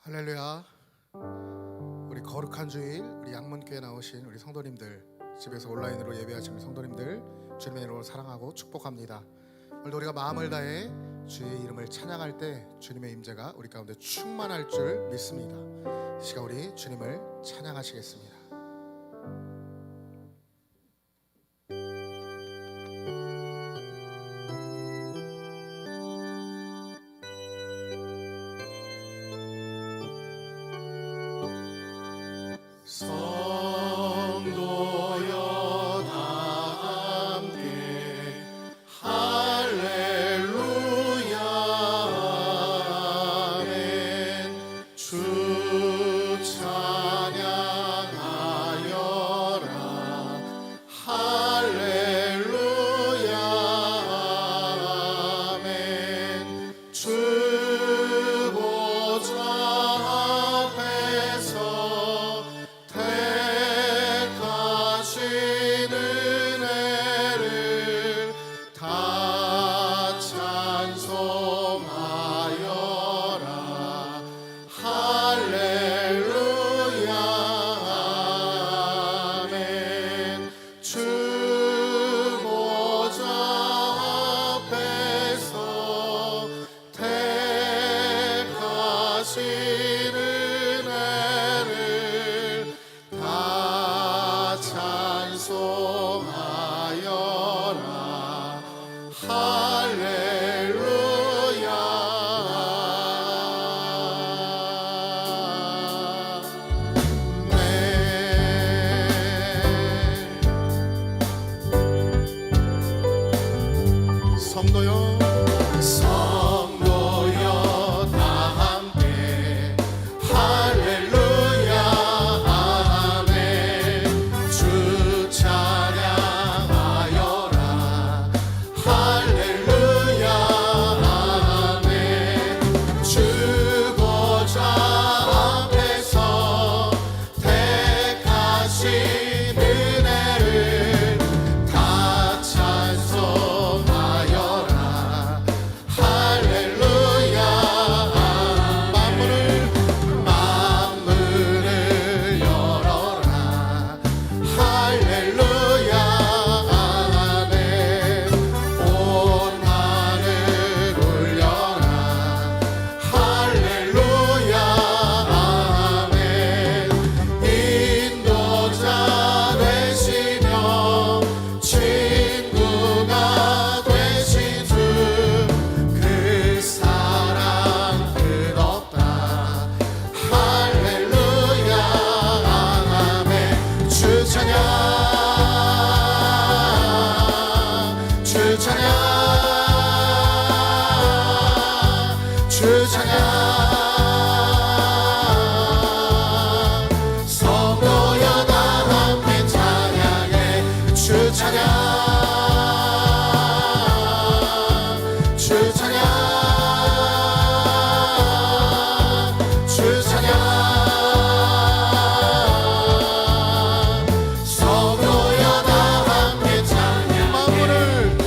할렐루야. 우리 거룩한 주일, 우리 양문교회 나오신 우리 성도님들, 집에서 온라인으로 예배하시는 성도님들, 주님의 이름으로 사랑하고 축복합니다. 오늘도 우리가 마음을 다해 주의 이름을 찬양할 때 주님의 임재가 우리 가운데 충만할 줄 믿습니다. 이 시간 우리 주님을 찬양하시겠습니다. 성도여 다 함께 할렐루야 아멘. 주 찬양하여라 할렐루야 아멘. 주 보좌 앞에서 택하신 은혜를 다 찬송하여라 할렐루야 아멘. 주 보좌 앞에서 택하신 은혜를 다 찬송하여라 할렐루야. 네. 성도여 성도여 다 함께 할렐루야 아멘. 주 찬양하여라 할렐루야 아멘. 주 보좌 앞에서 택하신 은혜를 다 찬송하여라 할렐루야. 만물을 열어라 할렐루야 아멘. 온 하늘 울려라 할렐루야 아멘. 인도자 되시며 친구가 되신 주 그 사랑 끝없다 할렐루야 아멘. 주 찬양 주 찬양 주 찬양. 성도여 다 함께 찬양해 주 찬양 주 찬양 주 찬양. 성도여 다 함께 찬양해 만물을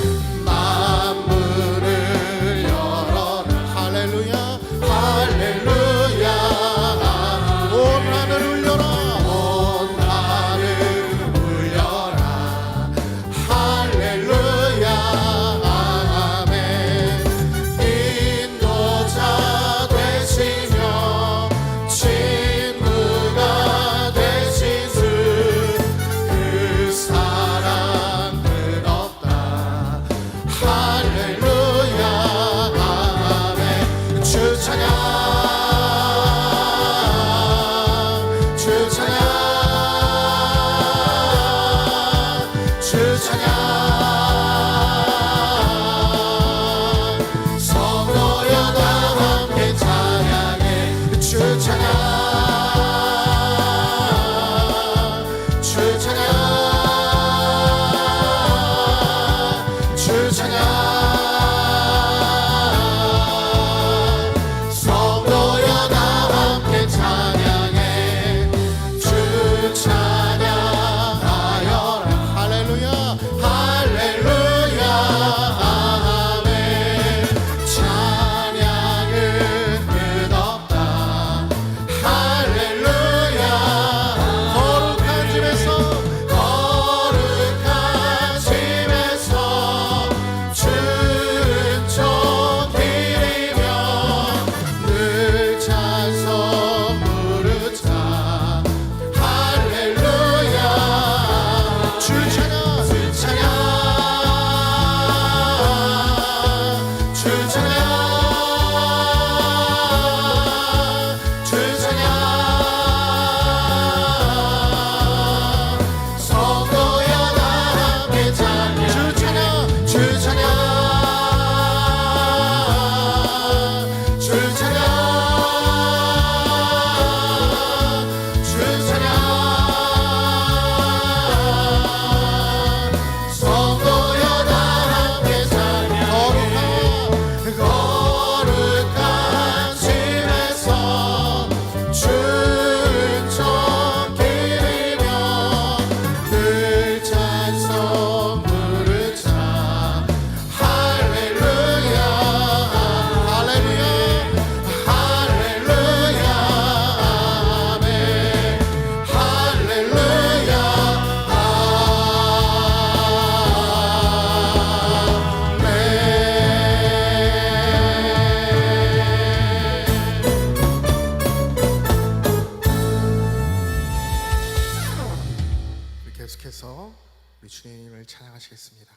찬양하시겠습니다.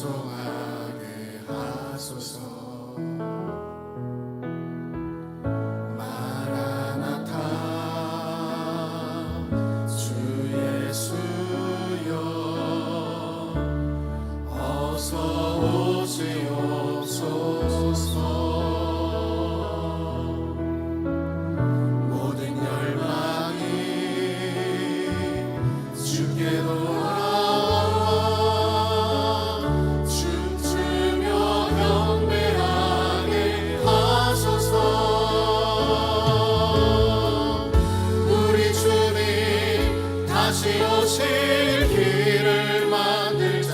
찬송하게 하소서. 마라나타 주 예수여 어서 오시옵소서. 모든 열방이 주께 다시 오실 길을 만들자.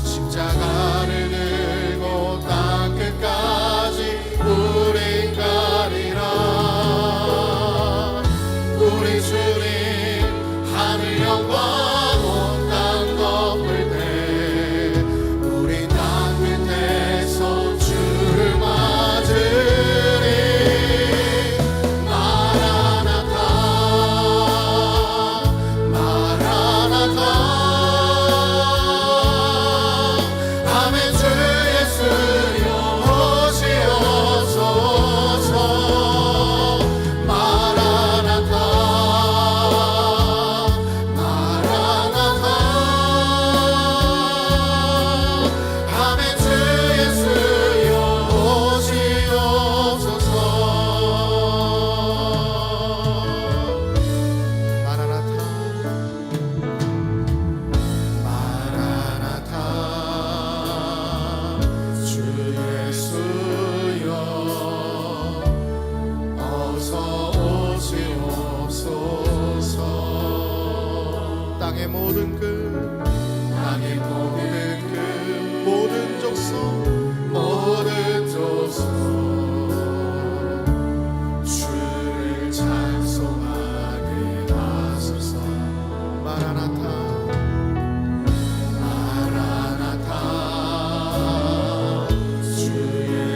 십자가를 들고 땅 끝까지 우린 가리라. 우리 주님 하늘 영광 온 땅 덮을 때 우리 땅 끝에서 주를 맞으리. 땅의 모든 끝, 땅의 모든 끝, 모든 족속, 모든 족속 주를 찬송하게 하소서. 마라나타 마라나타 주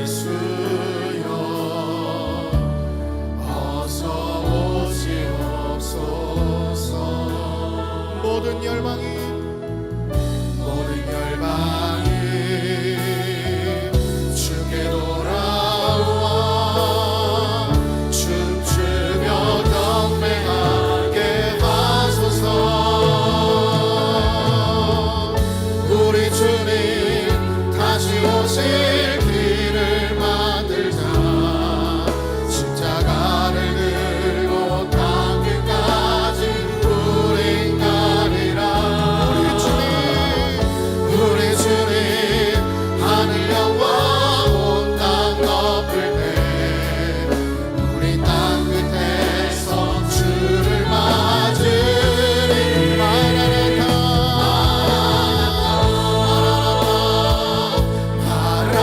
예수여 어서 오시옵소서. 모든 열방이 주께 돌아와 춤추며 경배하게 하소서. 우리 주님 다시 오실 길을 만들자. 십자가를 들고 땅 끝까지 우린 가리라. 우리 주님 하늘 영광 온 땅 덮을 때 우리 땅 끝에서 주를 맞으리. 마라나타 마라나타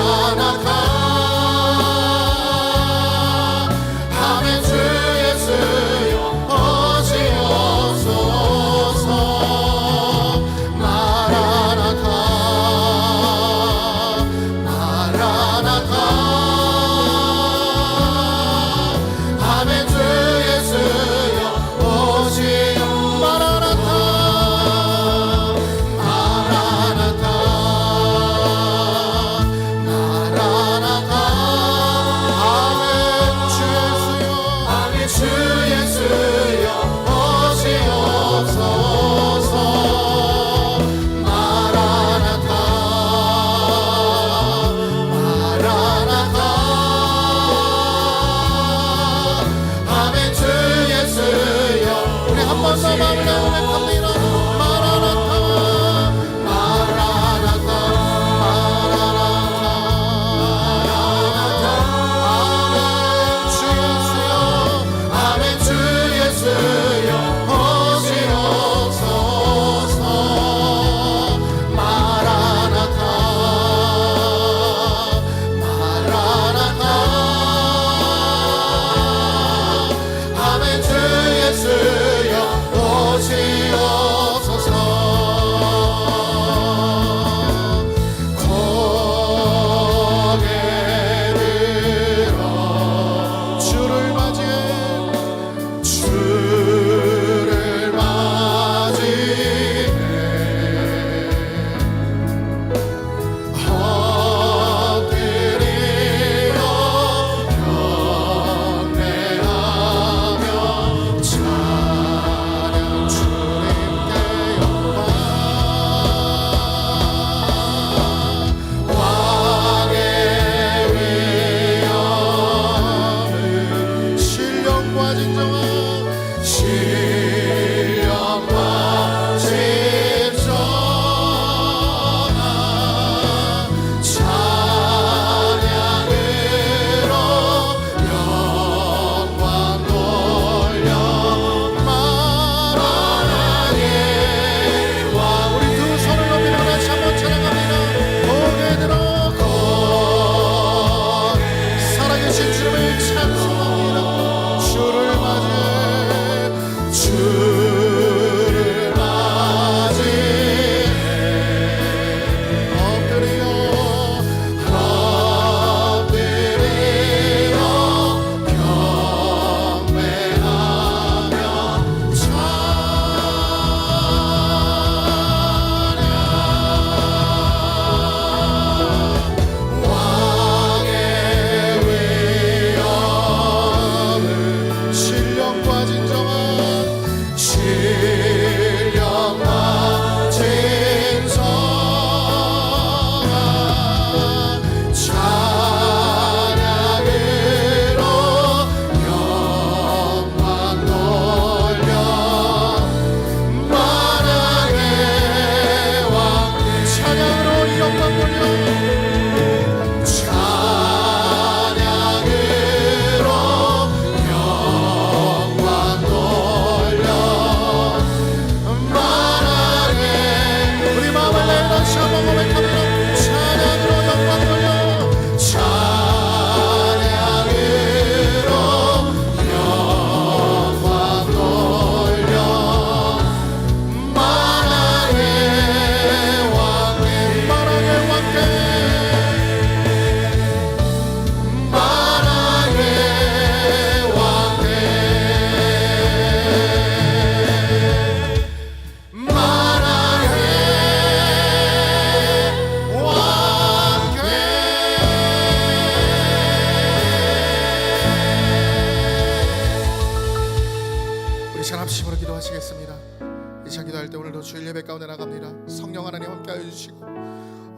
주시고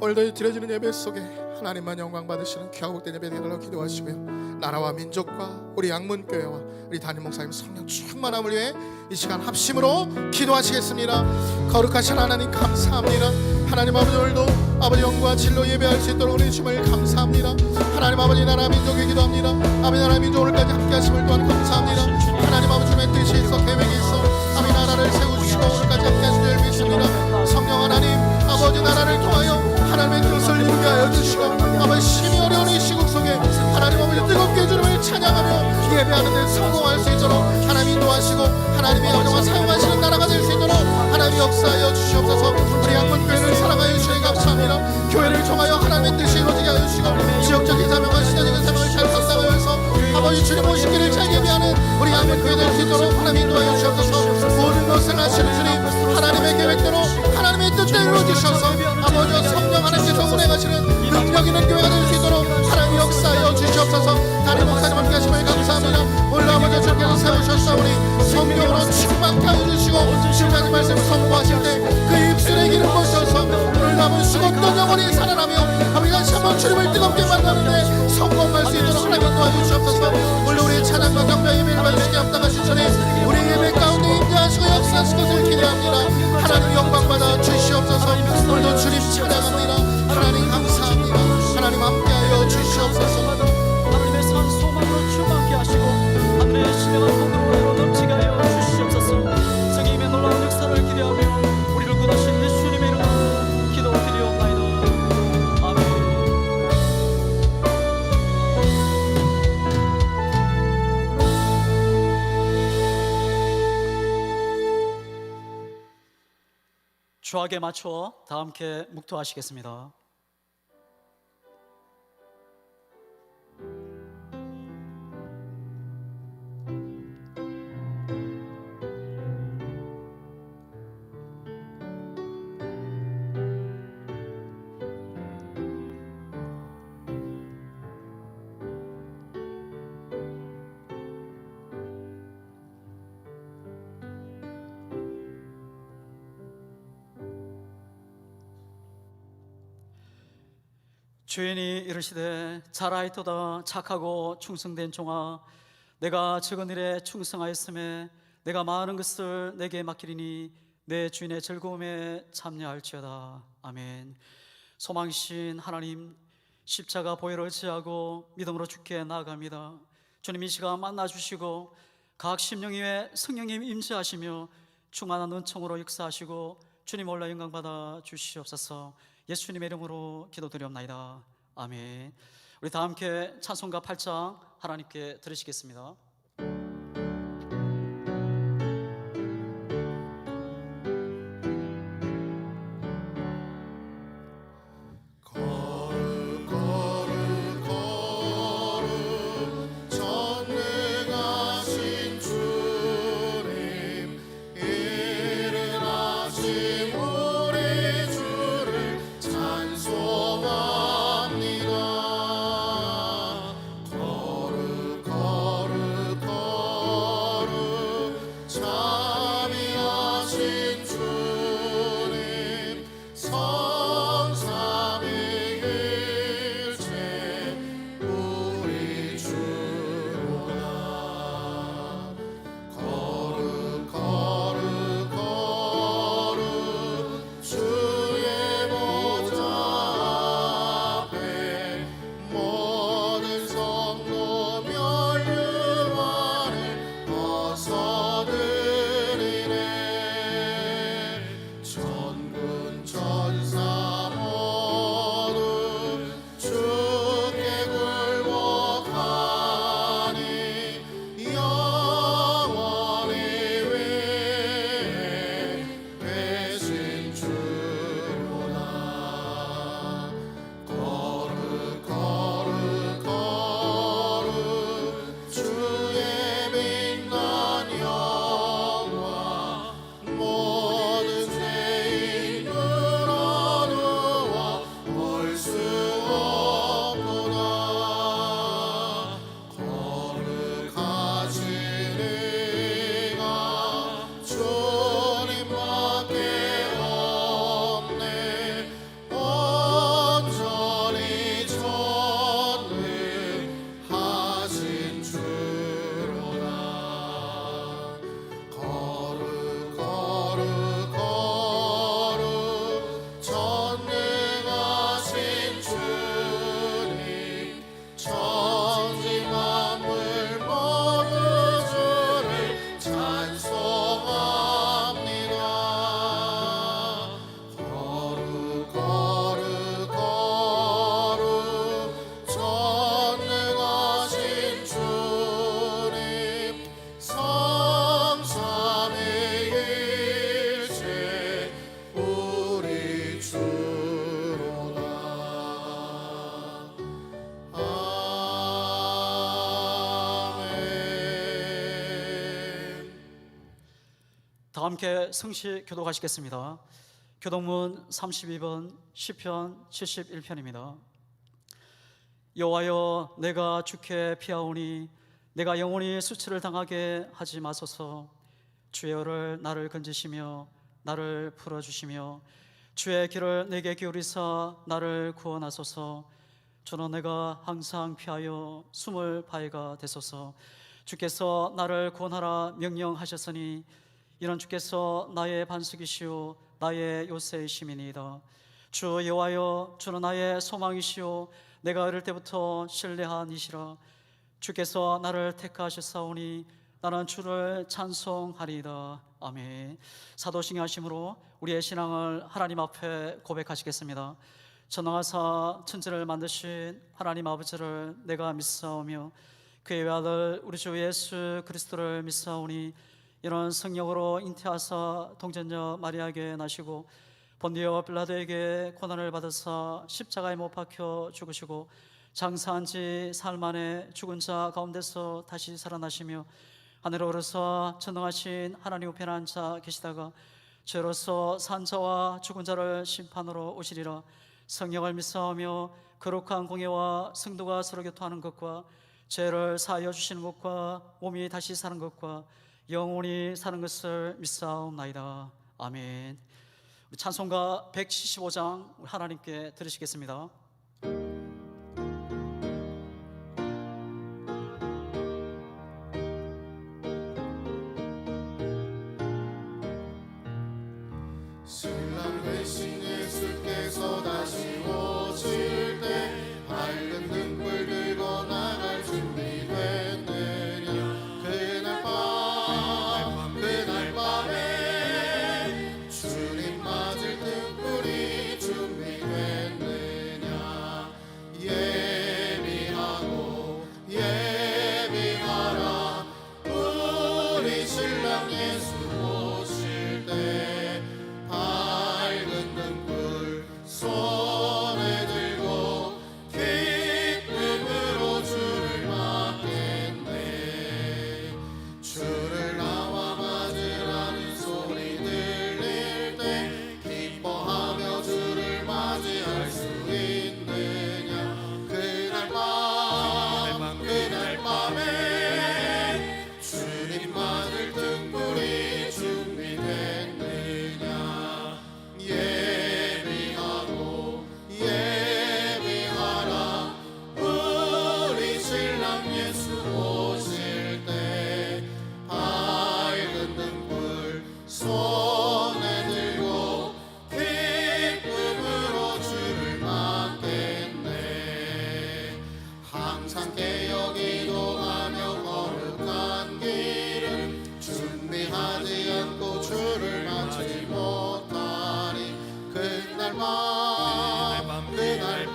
오늘도 드려지는 예배 속에 하나님만 영광 받으시는 귀하고 복된 예배 되달라고 기도하시고요. 나라와 민족과 우리 양문교회와 우리 담임 목사님 성령 충만함을 위해 이 시간 합심으로 기도하시겠습니다. 거룩하신 하나님 감사합니다. 하나님 아버지 오늘도 아버지 영과 진로 예배할 수 있도록 우리 주님을 감사합니다. 하나님 아버지 나라 민족에 기도합니다. 아버지 나라 민족 오늘까지 함께 하심을 또한 감사합니다. 하나님 아버지 주님의 뜻이 있어 계획이 있어 아버지 나라를 세우시고 오늘까지 함께 하신 줄 믿습니다. 성령 하나님 아버지 나라를 통하여 하나님의 뜻을 이루게 하여 주시고 아버지 심히 어려운 이 시국 속에 하나님 아버지 뜨겁게 주님을 찬양하며 예배하는 데 성공할 수 있도록 하나님 인도하시고 하나님의 영광을 사용하시는 나라가 될 수 있도록 하나님 역사하여 주시옵소서. 우리 양문교회를 사랑하여 주시니 감사합니다. 교회를 통하여 하나님의 뜻이 이루어지게 하여 주시고 지역적인 사명과 시대적인 사명을 잘 감당하여서 아버지 주님 오신 길을 잘 예배하는 우리 양문교회 될 수 있도록 하나님 인도하여 주시옵소서. 모든 것을 하시는 주님 하나님의 계획대로 하나님의 뜻대로 이루어주셔서 아버지 성령 하나님께서 운행하시는 능력 있는 교회가 될 수 있도록 하나님 역사하여 주시옵소서. 다른 목사님 함께 하심을 감사합니다. 오늘 아버지 주께서 세우셨사오니 성령으로 충만케 하여 주시고 지금까지 말씀 선포하실 때 그 입술의 기름 부으셔서 오늘 남은 죽었던 영혼이 살아나며 아버지 다시 한번 주님을 뜨겁게 만나는데 성공할 수 있도록 하나님 도와주시옵소서. 오늘 우리의 찬양과 경배 예배를 받으시게 합당하신 주님 우리 예배 가운데 인도하시고 역사하실 것을 기대합니다. 하나님 영광 받아 주시옵소서. 오늘도 주님 찬양합니다. 하나님 감사합니다. 하나님 함께하여 주시옵소서. 하나님의 산 소망으로 충만케 하시고 하늘의 신령한 복으로 넘치게 하여 주시옵소서. 성령님의 놀라운 역사를 기대하며 우리를 구하신 예수님의 이름으로 기도드리옵나이다. 아멘. 주악에 맞춰 다 함께 묵도하시겠습니다. 주인이 이르시되 잘하였도다 착하고 충성된 종아 내가 적은 일에 충성하였음에 내가 많은 것을 내게 맡기리니 내 주인의 즐거움에 참여할지어다. 아멘. 소망이신 하나님 십자가 보혈을 의지하고 믿음으로 주께 나아갑니다. 주님 이 시간 만나주시고 각 심령 위에 성령님 임재하시며 충만한 은총으로 역사하시고 주님 올라 영광받아 주시옵소서. 예수님의 이름으로 기도드리옵나이다. 아멘. 우리 다 함께 찬송가 8장 하나님께 드리시겠습니다. 거룩 함께 성시 교독하시겠습니다. 교독문 32번 시편 71편입니다. 여호와여, 내가 주께 피하오니 내가 영원히 수치를 당하게 하지 마소서. 주여를 나를 건지시며 나를 풀어주시며 주의 길을 내게 기울이사 나를 구원하소서. 주는 내가 항상 피하여 숨을 바위가 되소서. 주께서 나를 구원하라 명령하셨으니 이는 주께서 나의 반석이시오 나의 요새이심이니이다. 주 여호와여, 주는 나의 소망이시오 내가 어릴 때부터 신뢰한 이시라. 주께서 나를 택하셨사오니 나는 주를 찬송하리이다. 아멘. 사도신경 하심으로 우리의 신앙을 하나님 앞에 고백하시겠습니다. 전능하사 천지를 만드신 하나님 아버지를 내가 믿사오며 그의 외아들 우리 주 예수 그리스도를 믿사오니 이런 성령으로 잉태하사 동전녀 마리아에게 나시고 본디오 빌라도에게 고난을 받으사 십자가에 못 박혀 죽으시고 장사한 지 사흘 만에 죽은 자 가운데서 다시 살아나시며 하늘에 오르사 전능하신 하나님 우편에 앉아 계시다가 죄로서 산 자와 죽은 자를 심판으로 오시리라. 성령을 믿사오며 거룩한 공예와 성도가 서로 교통하는 것과 죄를 사하여 주시는 것과 몸이 다시 사는 것과 영원히 사는 것을 믿사옵나이다. 아멘. 우리 찬송가 175장 하나님께 들으시겠습니다. 신랑 되신 예수께서 다시 오실 때 밝은 등불 들고 나갈 준비됐느냐. 그날 밤에 주님 맞을 등불이 준비됐느냐. 예비하라 우리 신랑 예수 오실 때 밝은 등불 손에 들고 기쁨으로 주를 맞겠네. 주를 나와 맞으라는 소리 들릴 때 기뻐하며 주를 맞이할 수 있느냐. 그날 밤에 주님 맞을 등불이 준비됐느냐. 예비하라 우리 신랑 예수 오실 때 밝은 등불 손에 들고 기쁨으로 주를 맞겠네. 항상 깨어 기도하며 거룩한 길을 준비하지 않고 주를 맞지 못하니 그날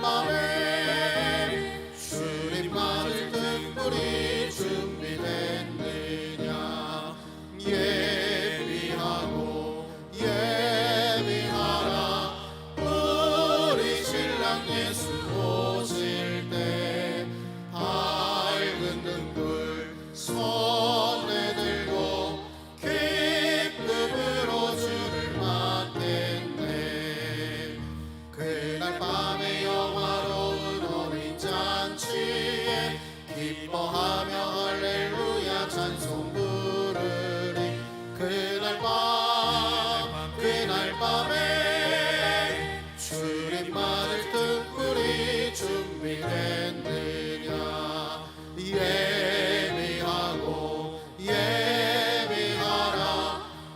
밤에 주님 맞을 등불이 준비됐느냐. 예비하라 우리 신랑 예수 오실 때 밝은 등불 손에 들고 기쁨으로 주를 맞겠네. 그날 밤에 영화로운 어린 잔치에 기뻐하며 할렐루야 찬송 부르리. 그날 밤에 주님 맞을 등불이 준비됐느냐. 예비하라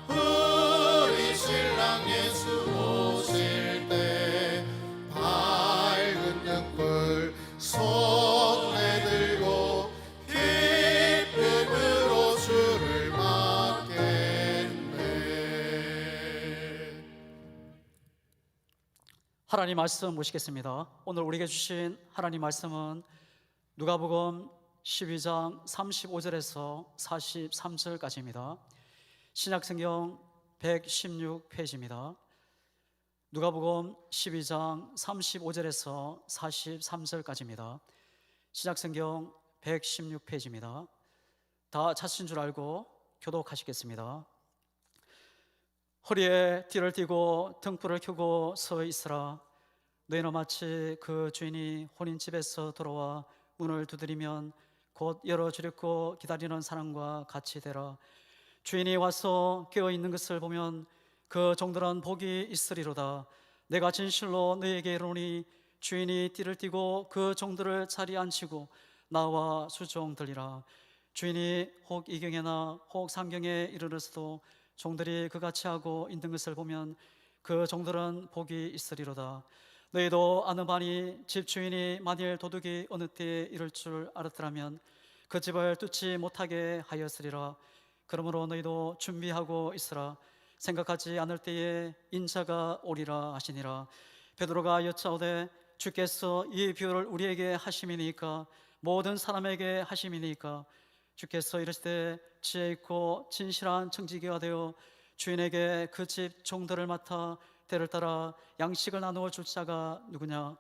우리 신랑 예수 오실 때 밝은 등불 손에 들고 기쁨으로 주를 맞겠네. 하나님 말씀 보시겠습니다. 오늘 우리에게 주신 하나님 말씀은 누가복음 12장 35절에서 43절까지입니다. 신약성경 116페이지입니다. 누가복음 12장 35절에서 43절까지입니다. 신약성경 116페이지입니다. 다 찾으신 줄 알고 교독하시겠습니다. 허리에 띠를 띠고 등불을 켜고 서 있으라. 너희는 마치 그 주인이 혼인집에서 돌아와 문을 두드리면 곧 열어주려고 기다리는 사람과 같이 되라. 주인이 와서 깨어 있는 것을 보면 그 종들은 복이 있으리로다. 내가 진실로 너희에게 이르노니 주인이 띠를 띠고 그 종들을 자리에 앉히고 나와 수종들이라. 주인이 혹 이경에나 혹 삼경에 이르러서도 종들이 그같이 하고 있는 것을 보면 그 종들은 복이 있으리로다. 너희도 아는 바니 집주인이 만일 도둑이 어느 때에 이를 줄 알았더라면 그 집을 뚫지 못하게 하였으리라. 그러므로 너희도 준비하고 있으라. 생각하지 않을 때에 인자가 오리라 하시니라. 베드로가 여짜오되 주께서 이 비유를 우리에게 하심이니까 모든 사람에게 하심이니까 주께서 이르시되 지혜 있고 진실한 청지기가 되어 주인에게 그 집 종들을 맡아 때를 따라 양식을 나누어 줄 자가 누구냐?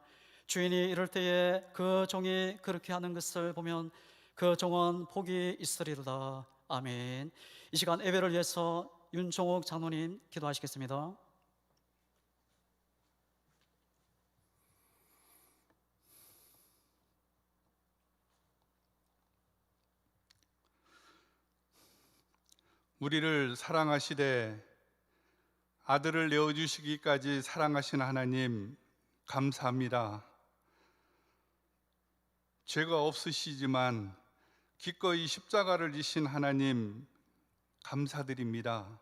주인이 이럴 때에 그 종이 그렇게 하는 것을 보면 그 종은 복이 있으리로다. 아멘. 이 시간 예배를 위해서 윤종옥 장로님 기도하시겠습니다. 우리를 사랑하시되 아들을 내어주시기까지 사랑하신 하나님 감사합니다. 죄가 없으시지만 기꺼이 십자가를 지신 하나님 감사드립니다.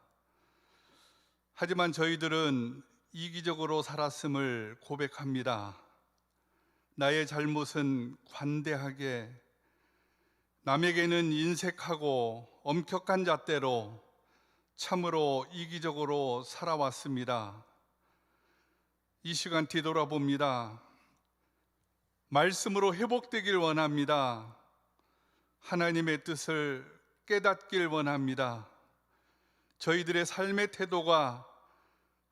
하지만 저희들은 이기적으로 살았음을 고백합니다. 나의 잘못은 관대하게, 남에게는 인색하고 엄격한 잣대로 참으로 이기적으로 살아왔습니다. 이 시간 뒤돌아봅니다. 말씀으로 회복되길 원합니다. 하나님의 뜻을 깨닫길 원합니다. 저희들의 삶의 태도가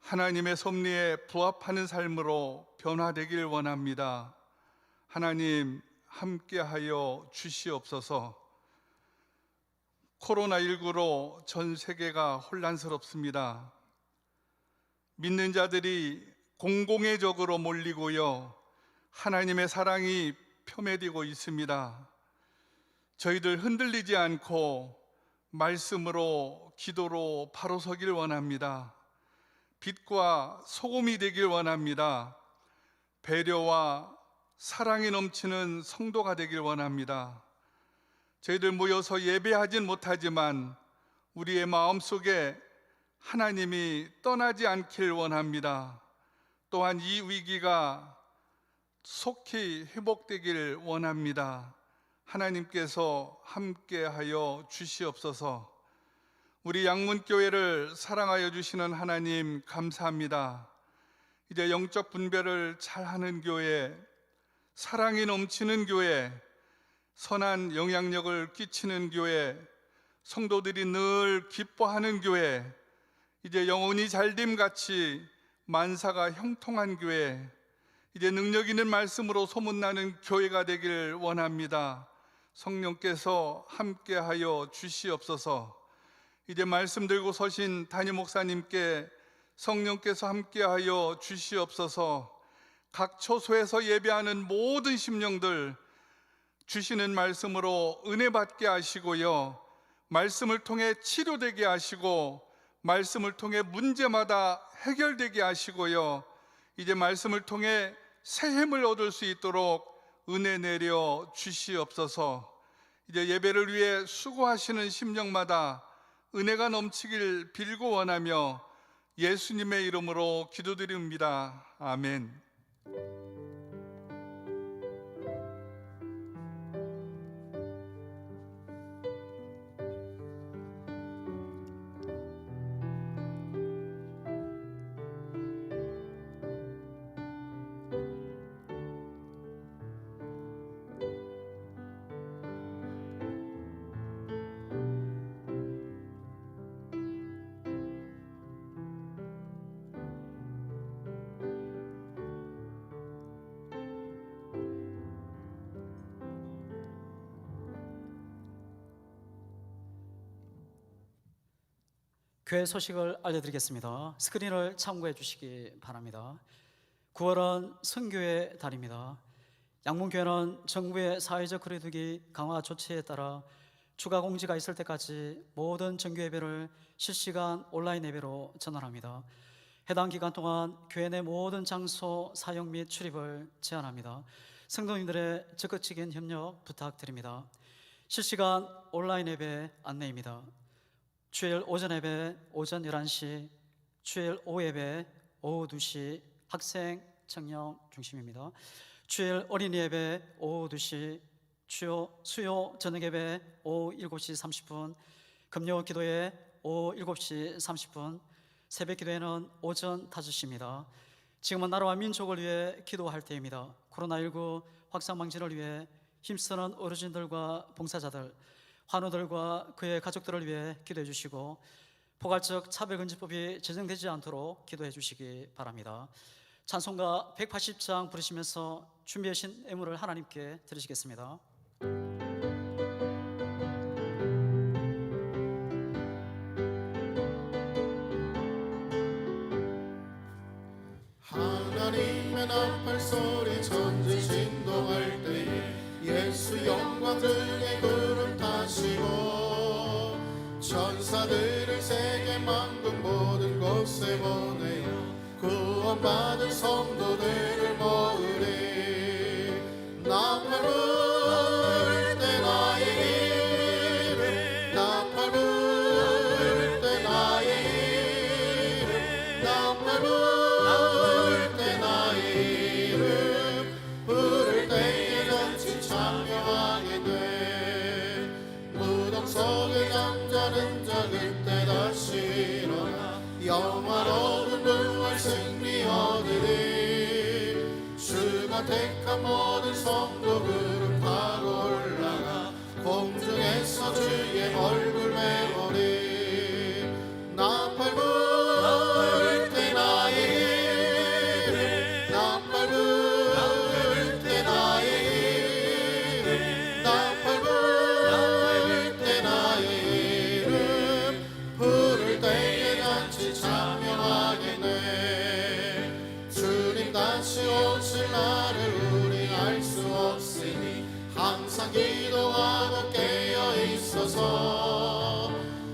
하나님의 섭리에 부합하는 삶으로 변화되길 원합니다. 하나님 함께하여 주시옵소서. 코로나19로 전 세계가 혼란스럽습니다. 믿는 자들이 공공의적으로 몰리고요, 하나님의 사랑이 폄훼되고 있습니다. 저희들 흔들리지 않고 말씀으로 기도로 바로 서길 원합니다. 빛과 소금이 되길 원합니다. 배려와 사랑이 넘치는 성도가 되길 원합니다. 저희들 모여서 예배하진 못하지만 우리의 마음속에 하나님이 떠나지 않길 원합니다. 또한 이 위기가 속히 회복되길 원합니다. 하나님께서 함께하여 주시옵소서. 우리 양문교회를 사랑하여 주시는 하나님 감사합니다. 이제 영적 분별을 잘하는 교회, 사랑이 넘치는 교회, 선한 영향력을 끼치는 교회, 성도들이 늘 기뻐하는 교회, 이제 영혼이 잘됨같이 만사가 형통한 교회, 이제 능력 있는 말씀으로 소문나는 교회가 되길 원합니다. 성령께서 함께하여 주시옵소서. 이제 말씀 들고 서신 담임 목사님께 성령께서 함께하여 주시옵소서. 각 처소에서 예배하는 모든 심령들 주시는 말씀으로 은혜 받게 하시고요, 말씀을 통해 치료되게 하시고 말씀을 통해 문제마다 해결되게 하시고요, 이제 말씀을 통해 새 힘을 얻을 수 있도록 은혜 내려 주시옵소서. 이제 예배를 위해 수고하시는 심령마다 은혜가 넘치길 빌고 원하며 예수님의 이름으로 기도드립니다. 아멘. 교회 소식을 알려드리겠습니다. 스크린을 참고해 주시기 바랍니다. 9월은 선교의 달입니다. 양문교회는 정부의 사회적 거리두기 강화 조치에 따라 추가 공지가 있을 때까지 모든 정규 예배를 실시간 온라인 예배로 전환합니다. 해당 기간 동안 교회 내 모든 장소 사용 및 출입을 제한합니다. 성도님들의 적극적인 협력 부탁드립니다. 실시간 온라인 예배 안내입니다. 주일 오전 예배 오전 11시, 주일 오후 예배 오후 2시 학생, 청년 중심입니다. 주일 어린이 예배 오후 2시, 수요 저녁 예배 오후 7시 30분, 금요 기도회 오후 7시 30분, 새벽 기도회는 오전 5시입니다. 지금은 나라와 민족을 위해 기도할 때입니다. 코로나19 확산 방지를 위해 힘쓰는 어르신들과 봉사자들, 환우들과 그의 가족들을 위해 기도해 주시고 포괄적 차별금지법이 제정되지 않도록 기도해 주시기 바랍니다. 찬송가 180장 부르시면서 준비하신 예물을 하나님께 드리시겠습니다. 하나님의 나팔 소리 천지 진동할 때에 예수 영광 들게 구름 타시고 천사들을 세계 만국 모든 곳에 보내어 구원받은 성도들을 모으리. 나팔 불 때 나의 이름, 나팔 불 때 나의 이름, 나팔 불 때 나의 이름, 부를 때에 잔치 찬양하게 돼. 무덤 속에 잠자는 자 그때 다시 일어나 영화로운 부활 승리 얻으리. 주가 택한 모든 성도 그룹 타고 올라가 공중에서 주의 얼굴 메모리. 나팔 불 때 나의 이름, 나팔 불 때 나의 이름, 나팔 불 때 나의 이름, 부를 때에 잔치 찬양하겠네. 주님 다시 오실 날을 우리 알 수 없으니 항상 기도하고 깨어 있어서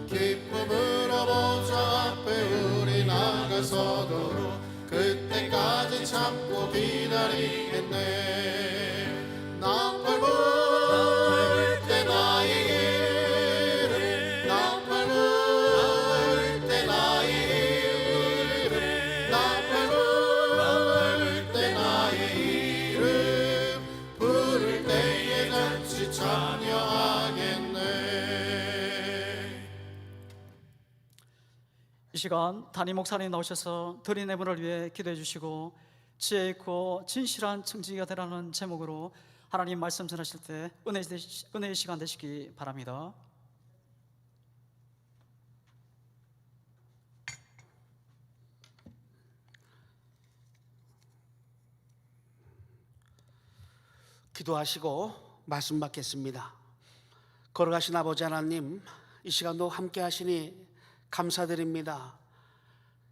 기쁨으로 보좌 앞에 우리 나가서도록 그때까지 참고 기다리겠네. 나팔 불 때 나의 이름, 나팔 불 때 나의 이름, 나팔 불 때 나의 이름, 부를 때에 같이 찬양하겠네. 이 시간 담임 목사님 나오셔서 드린 예물을 위해 기도해 주시고 지혜 있고 진실한 청지기가 되라는 제목으로 하나님 말씀 전하실 때 은혜의 시간 되시기 바랍니다. 기도하시고 말씀 받겠습니다. 걸어가신 아버지 하나님, 이 시간도 함께 하시니 감사드립니다.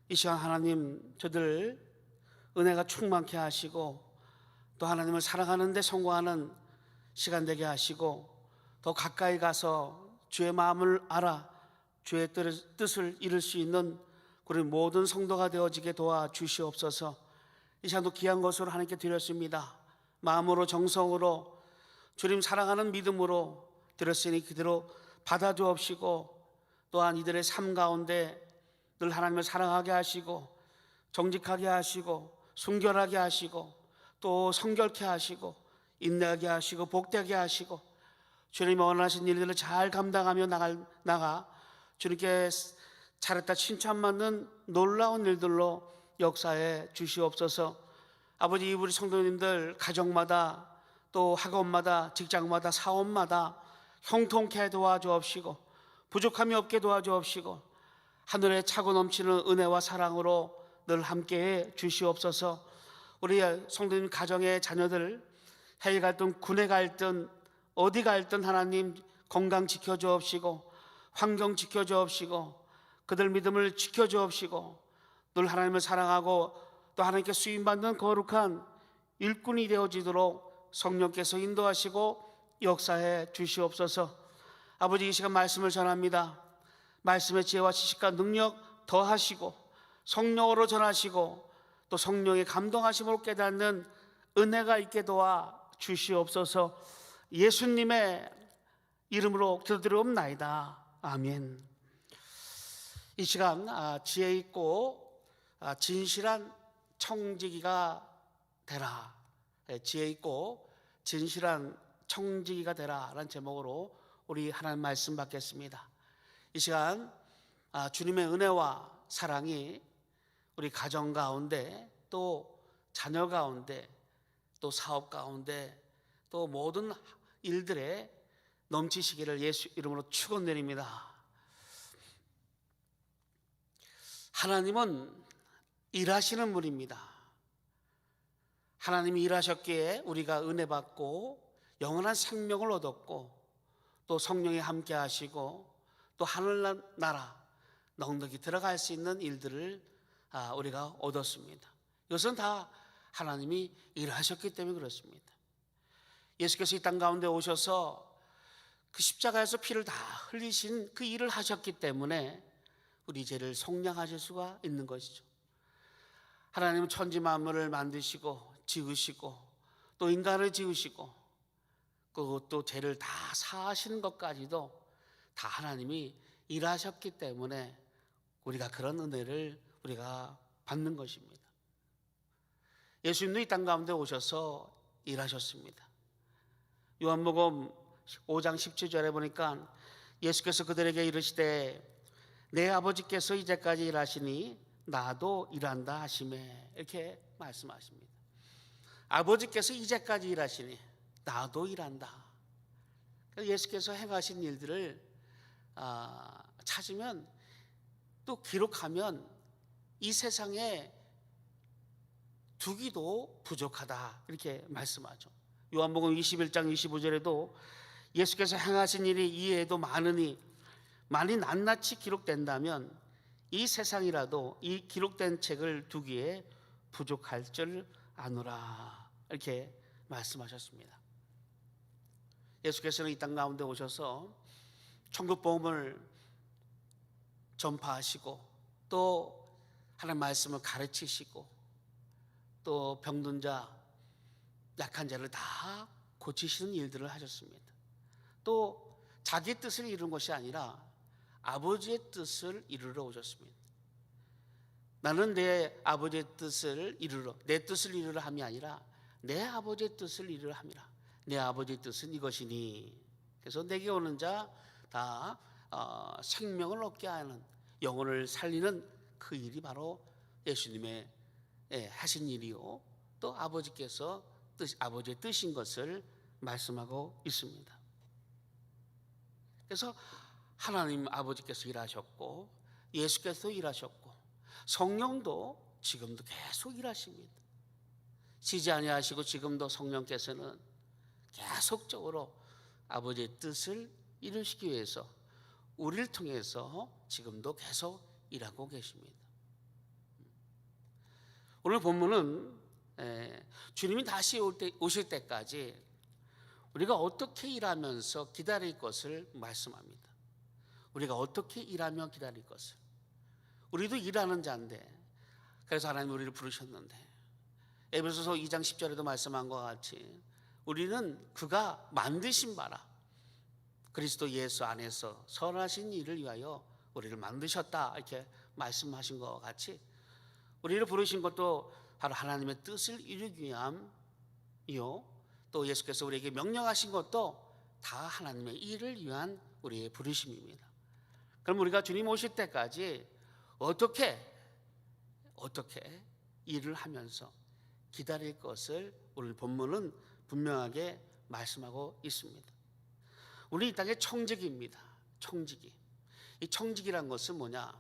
이 시간 하나님, 저들 은혜가 충만케 하시고 또 하나님을 사랑하는 데 성공하는 시간 되게 하시고 더 가까이 가서 주의 마음을 알아 주의 뜻을 이룰 수 있는 우리 모든 성도가 되어지게 도와주시옵소서. 이 시간도 귀한 것으로 하나님께 드렸습니다. 마음으로 정성으로 주님 사랑하는 믿음으로 드렸으니 그대로 받아주옵시고 또한 이들의 삶 가운데 늘 하나님을 사랑하게 하시고 정직하게 하시고 순결하게 하시고 또 성결케 하시고 인내하게 하시고 복되게 하시고 주님이 원하신 일들을 잘 감당하며 나가 주님께 잘했다 칭찬받는 놀라운 일들로 역사해 주시옵소서. 아버지, 우리 성도님들 가정마다 또 학원마다 직장마다 사업마다 형통케 도와주옵시고 부족함이 없게 도와주옵시고 하늘에 차고 넘치는 은혜와 사랑으로 늘 함께해 주시옵소서. 우리 성도님 가정의 자녀들 해외 갈든 군에 갈든 어디 갈든 하나님 건강 지켜주옵시고 환경 지켜주옵시고 그들 믿음을 지켜주옵시고 늘 하나님을 사랑하고 또 하나님께 수임받는 거룩한 일꾼이 되어지도록 성령께서 인도하시고 역사해 주시옵소서. 아버지, 이 시간 말씀을 전합니다. 말씀의 지혜와 지식과 능력 더하시고 성령으로 전하시고 또 성령의 감동하심으로 깨닫는 은혜가 있게 도와 주시옵소서. 예수님의 이름으로 기도드리옵나이다. 아멘. 이 시간 지혜 있고 진실한 청지기가 되라. 지혜 있고 진실한 청지기가 되라 라는 제목으로 우리 하나님 말씀 받겠습니다. 이 시간 주님의 은혜와 사랑이 우리 가정 가운데 또 자녀 가운데 또 사업 가운데 또 모든 일들에 넘치시기를 예수 이름으로 축원드립니다. 하나님은 일하시는 분입니다. 하나님이 일하셨기에 우리가 은혜 받고 영원한 생명을 얻었고 또 성령이 함께 하시고 또 하늘나라 넉넉히 들어갈 수 있는 일들을 우리가 얻었습니다. 이것은 다 하나님이 일하셨기 때문에 그렇습니다. 예수께서 이 땅 가운데 오셔서 그 십자가에서 피를 다 흘리신 그 일을 하셨기 때문에 우리 죄를 속량하실 수가 있는 것이죠. 하나님은 천지 만물을 만드시고 지으시고 또 인간을 지으시고 또 죄를 다 사하시는 것까지도 다 하나님이 일하셨기 때문에 우리가 그런 은혜를 우리가 받는 것입니다. 예수님도 이 땅 가운데 오셔서 일하셨습니다. 요한복음 5장 17절에 보니까 예수께서 그들에게 이르시되 내 아버지께서 이제까지 일하시니 나도 일한다 하시매, 이렇게 말씀하십니다. 아버지께서 이제까지 일하시니 나도 일한다. 예수께서 행하신 일들을 찾으면 또 기록하면 이 세상에 두기도 부족하다, 이렇게 말씀하죠. 요한복음 21장 25절에도 예수께서 행하신 일이 이외에도 많으니 많이 낱낱이 기록된다면 이 세상이라도 이 기록된 책을 두기에 부족할 줄 아노라, 이렇게 말씀하셨습니다. 예수께서는 이 땅 가운데 오셔서 천국 복음을 전파하시고 또 하나님 말씀을 가르치시고 또 병든 자 약한 자를 다 고치시는 일들을 하셨습니다. 또 자기 뜻을 이루는 것이 아니라 아버지의 뜻을 이루러 오셨습니다. 나는 내 아버지의 뜻을 이루러, 내 뜻을 이루려 함이 아니라 내 아버지의 뜻을 이루려 함이라. 내 아버지의 뜻은 이것이니. 그래서 내게 오는 자 다 생명을 얻게 하는, 영혼을 살리는 그 일이 바로 예수님의 하신 일이요, 또 아버지께서 아버지의 뜻인 것을 말씀하고 있습니다. 그래서 하나님 아버지께서 일하셨고 예수께서 일하셨고 성령도 지금도 계속 일하십니다. 쉬지 아니하시고 지금도 성령께서는 계속적으로 아버지의 뜻을 이루시기 위해서 우리를 통해서 지금도 계속 일하고 계십니다. 오늘 본문은 주님이 다시 오실 때까지 우리가 어떻게 일하면서 기다릴 것을 말씀합니다. 우리가 어떻게 일하며 기다릴 것을. 우리도 일하는 자인데, 그래서 하나님 우리를 부르셨는데 에베소서 2장 10절에도 말씀한 것과 같이 우리는 그가 만드신 바라 그리스도 예수 안에서 선하신 일을 위하여 우리를 만드셨다, 이렇게 말씀하신 것과 같이 우리를 부르신 것도 바로 하나님의 뜻을 이루기 위함이요, 또 예수께서 우리에게 명령하신 것도 다 하나님의 일을 위한 우리의 부르심입니다. 그럼 우리가 주님 오실 때까지 어떻게 일을 하면서 기다릴 것을 오늘 본문은 분명하게 말씀하고 있습니다. 우리 이 땅의 청지기입니다. 청지기. 이 청지기란 것은 뭐냐?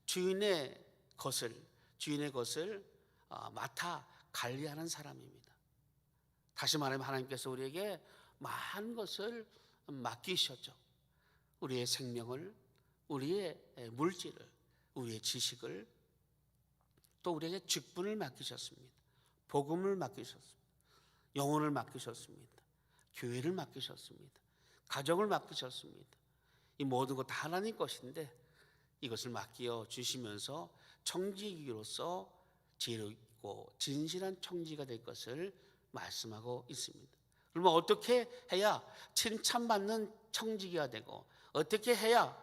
주인의 것을 맡아 관리하는 사람입니다. 다시 말하면 하나님께서 우리에게 많은 것을 맡기셨죠. 우리의 생명을, 우리의 물질을, 우리의 지식을, 또 우리에게 직분을 맡기셨습니다. 복음을 맡기셨습니다. 영혼을 맡기셨습니다. 교회를 맡기셨습니다. 가정을 맡기셨습니다. 이 모든 것 다 하나님 것인데 이것을 맡겨 주시면서 청지기로서 지혜롭고 진실한 청지가 될 것을 말씀하고 있습니다. 그러면 어떻게 해야 칭찬받는 청지기가 되고, 어떻게 해야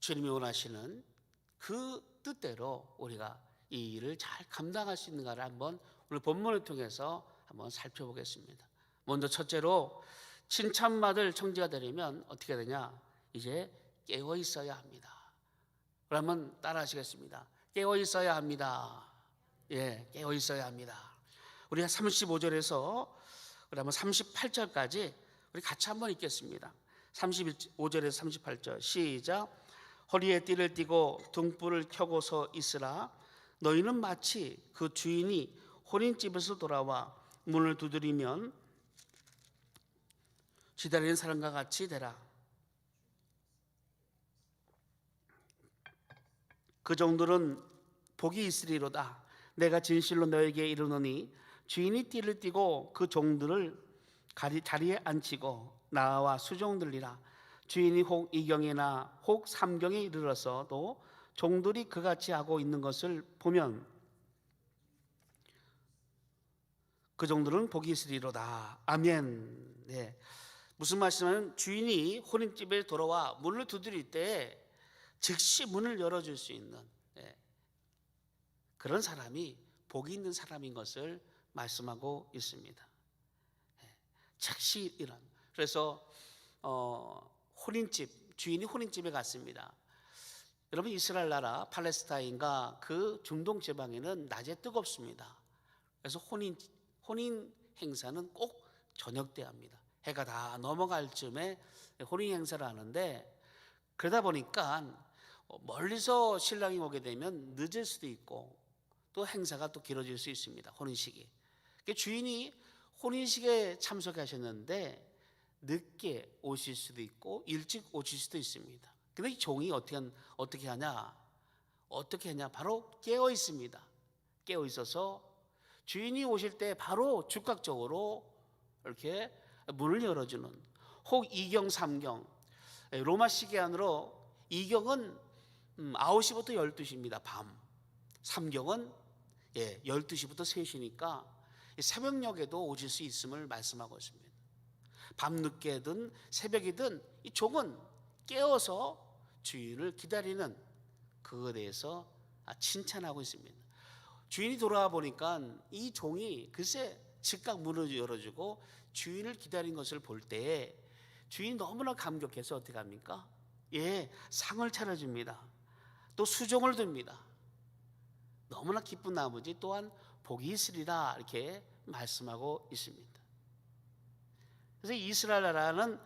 주님이 원하시는 그 뜻대로 우리가 이 일을 잘 감당할 수 있는가를 한번 오늘 본문을 통해서 한번 살펴보겠습니다. 먼저 첫째로 칭찬받을 청지가 되려면 어떻게 되냐? 이제 깨어 있어야 합니다. 그러면 따라 하시겠습니다. 깨어 있어야 합니다. 예, 깨어 있어야 합니다. 우리가 35절에서 그러면 38절까지 우리 같이 한번 읽겠습니다. 35절에서 38절 시작. 허리에 띠를 띠고 등불을 켜고서 있으라. 너희는 마치 그 주인이 혼인집에서 돌아와 문을 두드리면 기다리는 사람과 같이 되라. 그 종들은 복이 있으리로다. 내가 진실로 너에게 이르노니 주인이 띠를 띠고 그 종들을 자리에 앉히고 나와 수종들리라. 주인이 혹 이경이나 혹 삼경에 이르러서도 종들이 그같이 하고 있는 것을 보면 그 종들은 복이 있으리로다. 아멘. 네. 무슨 말씀이냐면 주인이 혼인집에 돌아와 문을 두드릴 때 즉시 문을 열어줄 수 있는 그런 사람이 복이 있는 사람인 것을 말씀하고 있습니다. 즉시 이런. 그래서 주인이 혼인집에 갔습니다. 여러분, 이스라엘 나라 팔레스타인과 그 중동 지방에는 낮에 뜨겁습니다. 그래서 혼인 행사는 꼭 저녁 때 합니다. 해가 다 넘어갈 즈음에 혼인 행사를 하는데, 그러다 보니까 멀리서 신랑이 오게 되면 늦을 수도 있고 또 행사가 또 길어질 수 있습니다. 혼인식이. 주인이 혼인식에 참석하셨는데 늦게 오실 수도 있고 일찍 오실 수도 있습니다. 근데 이 종이 어떻게 하냐? 바로 깨어 있습니다. 깨어 있어서 주인이 오실 때 바로 즉각적으로 이렇게 문을 열어주는, 혹 이경 삼경, 로마 시계안으로 이경은 9시부터 12시입니다. 밤. 삼경은 12시부터 3시니까 새벽녘에도 오실 수 있음을 말씀하고 있습니다. 밤늦게든 새벽이든 이 종은 깨어서 주인을 기다리는 그거에 대해서 칭찬하고 있습니다. 주인이 돌아와 보니까 이 종이 글쎄 즉각 문을 열어주고 주인을 기다린 것을 볼 때에 주인이 너무나 감격해서 어떻게 합니까? 상을 차려줍니다. 또 수종을 둡니다. 너무나 기쁜 나머지 또한 복이 있으리라 이렇게 말씀하고 있습니다. 그래서 이스라엘 나라는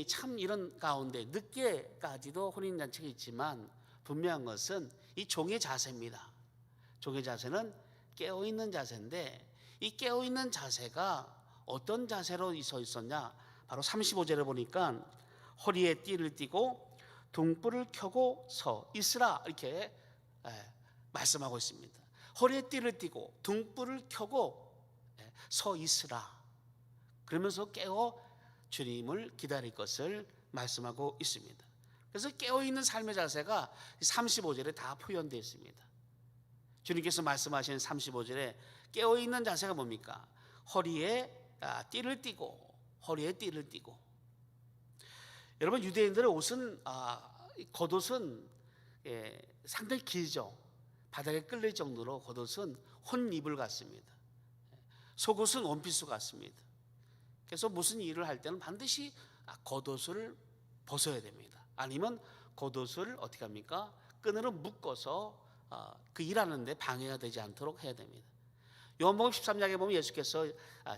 참 이런 가운데 늦게까지도 혼인잔치가 있지만 분명한 것은 이 종의 자세입니다. 종의 자세는 깨어있는 자세인데 이 깨어있는 자세가 어떤 자세로 서 있었냐? 바로 35절에 보니까 허리에 띠를 띠고 등불을 켜고 서 있으라 이렇게 말씀하고 있습니다. 허리에 띠를 띠고 등불을 켜고 서 있으라. 그러면서 깨어 주님을 기다릴 것을 말씀하고 있습니다. 그래서 깨어있는 삶의 자세가 35절에 다 표현되어 있습니다. 주님께서 말씀하신 35절에 깨어있는 자세가 뭡니까? 허리에 띠를 띠고, 허리에 띠를 띠고. 여러분, 유대인들의 옷은 겉옷은 상당히 길죠. 바닥에 끌릴 정도로 겉옷은 혼입을 같습니다. 속옷은 원피스 같습니다. 그래서 무슨 일을 할 때는 반드시 겉옷을 벗어야 됩니다. 아니면 겉옷을 어떻게 합니까? 끈으로 묶어서 그 일하는데 방해가 되지 않도록 해야 됩니다. 요한복음 13장에 보면 예수께서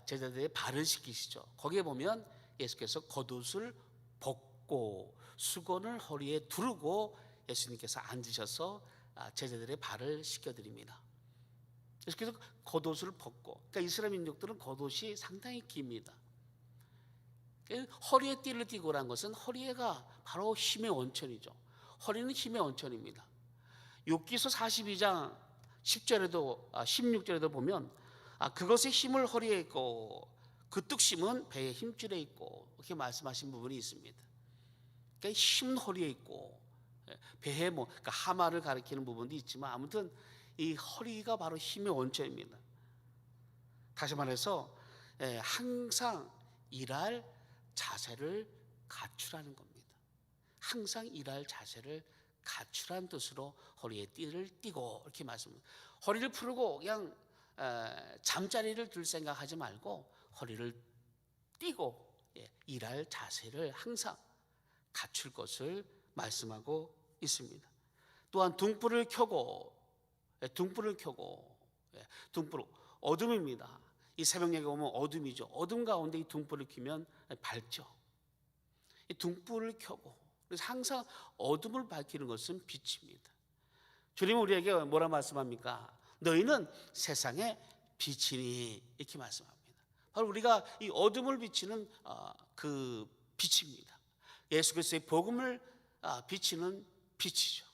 제자들의 발을 씻기시죠. 거기에 보면 예수께서 겉옷을 벗고 수건을 허리에 두르고 예수님께서 앉으셔서 제자들의 발을 씻겨드립니다. 예수께서 겉옷을 벗고, 그러니까 이스라엘 민족들은 겉옷이 상당히 깁니다. 허리에 띠를 띠고라는 것은 허리가 바로 힘의 원천이죠. 허리는 힘의 원천입니다. 욥기서 42장 10절에도 16절에도 보면 그것의 힘을 허리에 있고 그 뚝심은 배의 힘줄에 있고 이렇게 말씀하신 부분이 있습니다. 그러니까 힘은 허리에 있고 배에 그러니까 하마를 가리키는 부분도 있지만 아무튼 이 허리가 바로 힘의 원천입니다. 다시 말해서 항상 일할 자세를 갖추라는 겁니다. 항상 일할 자세를 갖추라는 뜻으로 허리에 띠를 띠고 이렇게 말씀합니다. 허리를 풀고 그냥 잠자리를 들 생각하지 말고 허리를 띠고 일할 자세를 항상 갖출 것을 말씀하고 있습니다. 또한 등불을 켜고 등불 어둠입니다. 이 새벽녘에 오면 어둠이죠. 어둠 가운데 이 등불을 켜면 밝죠. 이 등불을 켜고 그래서 항상 어둠을 밝히는 것은 빛입니다. 주님은 우리에게 뭐라 말씀합니까? 너희는 세상의 빛이니 이렇게 말씀합니다. 바로 우리가 이 어둠을 비치는 그 빛입니다. 예수 그리스도의 복음을 비치는 빛이죠.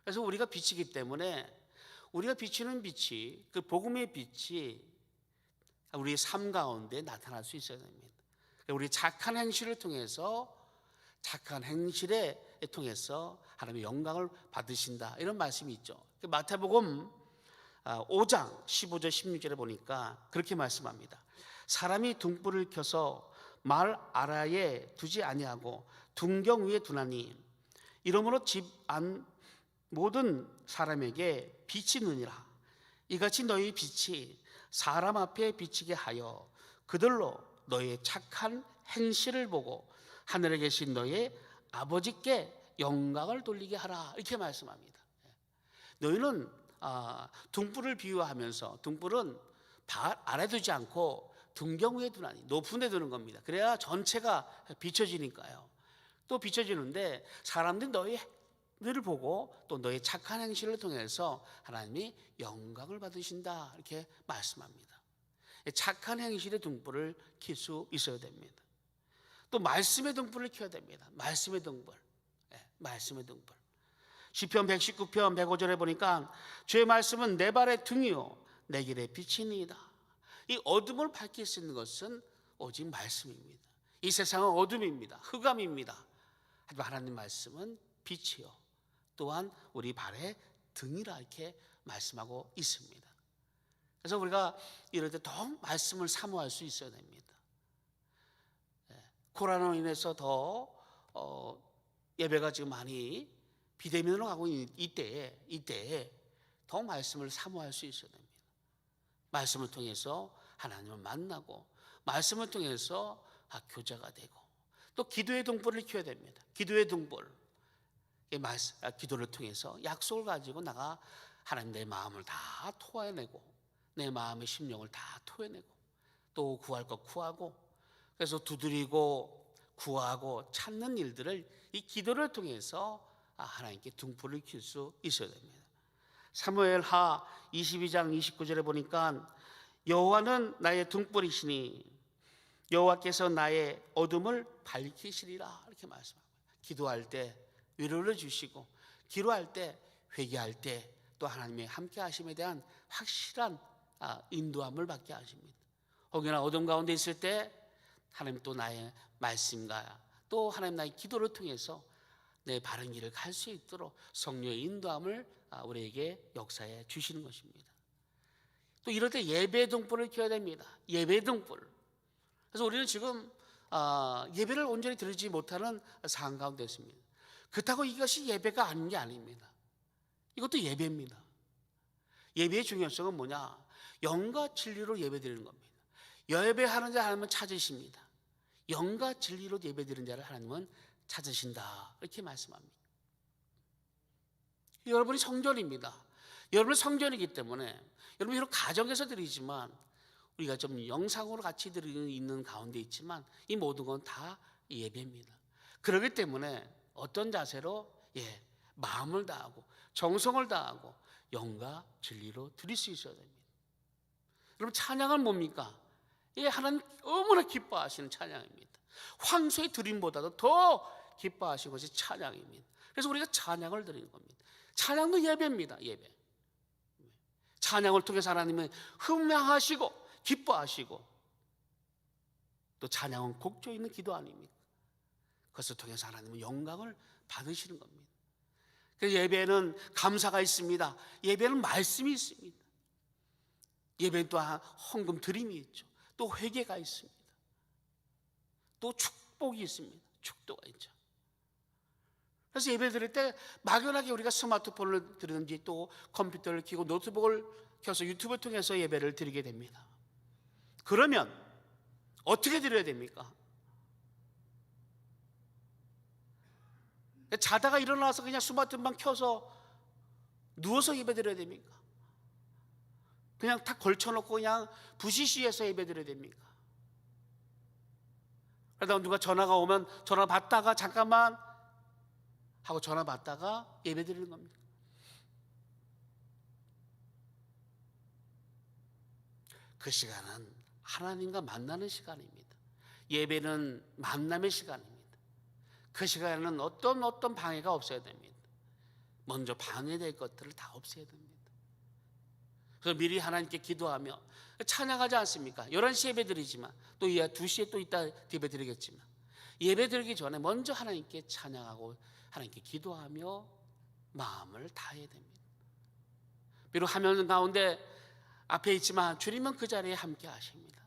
그래서 우리가 빛이기 때문에 우리가 비치는 빛이 그 복음의 빛이 우리의 삶 가운데 나타날 수 있어야 됩니다. 우리 착한 행실을 통해서 하나님의 영광을 받으신다 이런 말씀이 있죠. 마태복음 5장 15절 16절에 보니까 그렇게 말씀합니다. 사람이 등불을 켜서 말 아래에 두지 아니하고 등경 위에 두나니 이러므로 집 안 모든 사람에게 빛이 느니라. 이같이 너희 빛이 사람 앞에 비치게 하여 그들로 너희의 착한 행실을 보고 하늘에 계신 너희의 아버지께 영광을 돌리게 하라 이렇게 말씀합니다. 너희는 등불을 비유하면서 등불은 발 아래 두지 않고 등경 위에 두나니 높은 데 두는 겁니다. 그래야 전체가 비춰지니까요. 또 비춰지는데 사람들이 너희를 보고 또 너희 착한 행실을 통해서 하나님이 영광을 받으신다 이렇게 말씀합니다. 착한 행실의 등불을 켤 수 있어야 됩니다. 또 말씀의 등불을 켜야 됩니다. 말씀의 등불. 시편 119편 105절에 보니까 주의 말씀은 내 발의 등이요 내 길의 빛이니이다. 이 어둠을 밝힐 수 있는 것은 오직 말씀입니다. 이 세상은 어둠입니다. 흑암입니다. 하지만 하나님 말씀은 빛이요 또한 우리 발의 등이라 이렇게 말씀하고 있습니다. 그래서 우리가 이럴 때 더 말씀을 사모할 수 있어야 됩니다. 코로나로 인해서 더 예배가 지금 많이 비대면으로 가고 있는 이때에 더 말씀을 사모할 수 있어야 됩니다. 말씀을 통해서 하나님을 만나고 말씀을 통해서 교제가 되고 또 기도의 등불을 켜야 됩니다. 기도의 등불, 기도를 통해서 약속을 가지고 나가 하나님 내 마음을 다 토해내고 내 마음의 심령을 다 토해내고 또 구할 것 구하고 그래서 두드리고 구하고 찾는 일들을 이 기도를 통해서 하나님께 등불을 켤 수 있어야 됩니다. 사무엘하 22장 29절에 보니까 여호와는 나의 등불이시니 여호와께서 나의 어둠을 밝히시리라 이렇게 말씀합니다. 기도할 때 위로를 주시고 기도할 때 회개할 때 또 하나님의 함께 하심에 대한 확실한 인도함을 받게 하십니다. 혹여나 어둠 가운데 있을 때 하나님 또 나의 말씀과 또 하나님 나의 기도를 통해서 내 바른 길을 갈 수 있도록 성령의 인도함을 우리에게 역사해 주시는 것입니다. 또 이럴 때 예배 등불을 켜야 됩니다. 예배 등불. 그래서 우리는 지금 예배를 온전히 드리지 못하는 상황 가운데 있습니다. 그렇다고 이것이 예배가 아닌 게 아닙니다. 이것도 예배입니다. 예배의 중요성은 뭐냐? 영과 진리로 예배드리는 겁니다. 예배하는 자 하나님은 찾으십니다. 영과 진리로 예배드리는 자를 하나님은 찾으신다 이렇게 말씀합니다. 여러분이 성전입니다. 여러분은 성전이기 때문에 여러분이 이런 가정에서 드리지만 우리가 좀 영상으로 같이 드리는 있는 가운데 있지만 이 모든 건 다 예배입니다. 그렇기 때문에 어떤 자세로 마음을 다하고 정성을 다하고 영과 진리로 드릴 수 있어야 됩니다. 여러분 찬양은 뭡니까? 예, 하나님 너무나 기뻐하시는 찬양입니다. 황소의 드림보다도 더 기뻐하시는 것이 찬양입니다. 그래서 우리가 찬양을 드리는 겁니다. 찬양도 예배입니다. 예배. 찬양을 통해서 하나님은 흠양하시고 기뻐하시고, 또 찬양은 곡조 있는 기도 아닙니까? 그것을 통해서 하나님은 영광을 받으시는 겁니다. 그래서 예배는 감사가 있습니다. 예배는 말씀이 있습니다. 예배는 또한 헌금 드림이 있죠. 또 회개가 있습니다. 또 축복이 있습니다. 축도가 있죠. 그래서 예배 드릴 때 막연하게 우리가 스마트폰을 들든지 또 컴퓨터를 켜고 노트북을 켜서 유튜브를 통해서 예배를 드리게 됩니다. 그러면 어떻게 드려야 됩니까? 자다가 일어나서 그냥 스마트폰만 켜서 누워서 예배 드려야 됩니까? 그냥 다 걸쳐놓고 그냥 부시시해서 예배 드려야 됩니까? 그러다 누가 전화가 오면 전화 받다가 잠깐만 하고 전화 받다가 예배 드리는 겁니다. 그 시간은 하나님과 만나는 시간입니다. 예배는 만남의 시간입니다. 그 시간에는 어떤 방해가 없어야 됩니다. 먼저 방해될 것들을 다 없애야 됩니다. 그래서 미리 하나님께 기도하며 찬양하지 않습니까? 11시에 예배 드리지만 또 2시에 또 이따 예배 드리겠지만, 예배 드리기 전에 먼저 하나님께 찬양하고 하나님께 기도하며 마음을 다해야 됩니다. 비록 화면 가운데 앞에 있지만 주님은 그 자리에 함께 하십니다.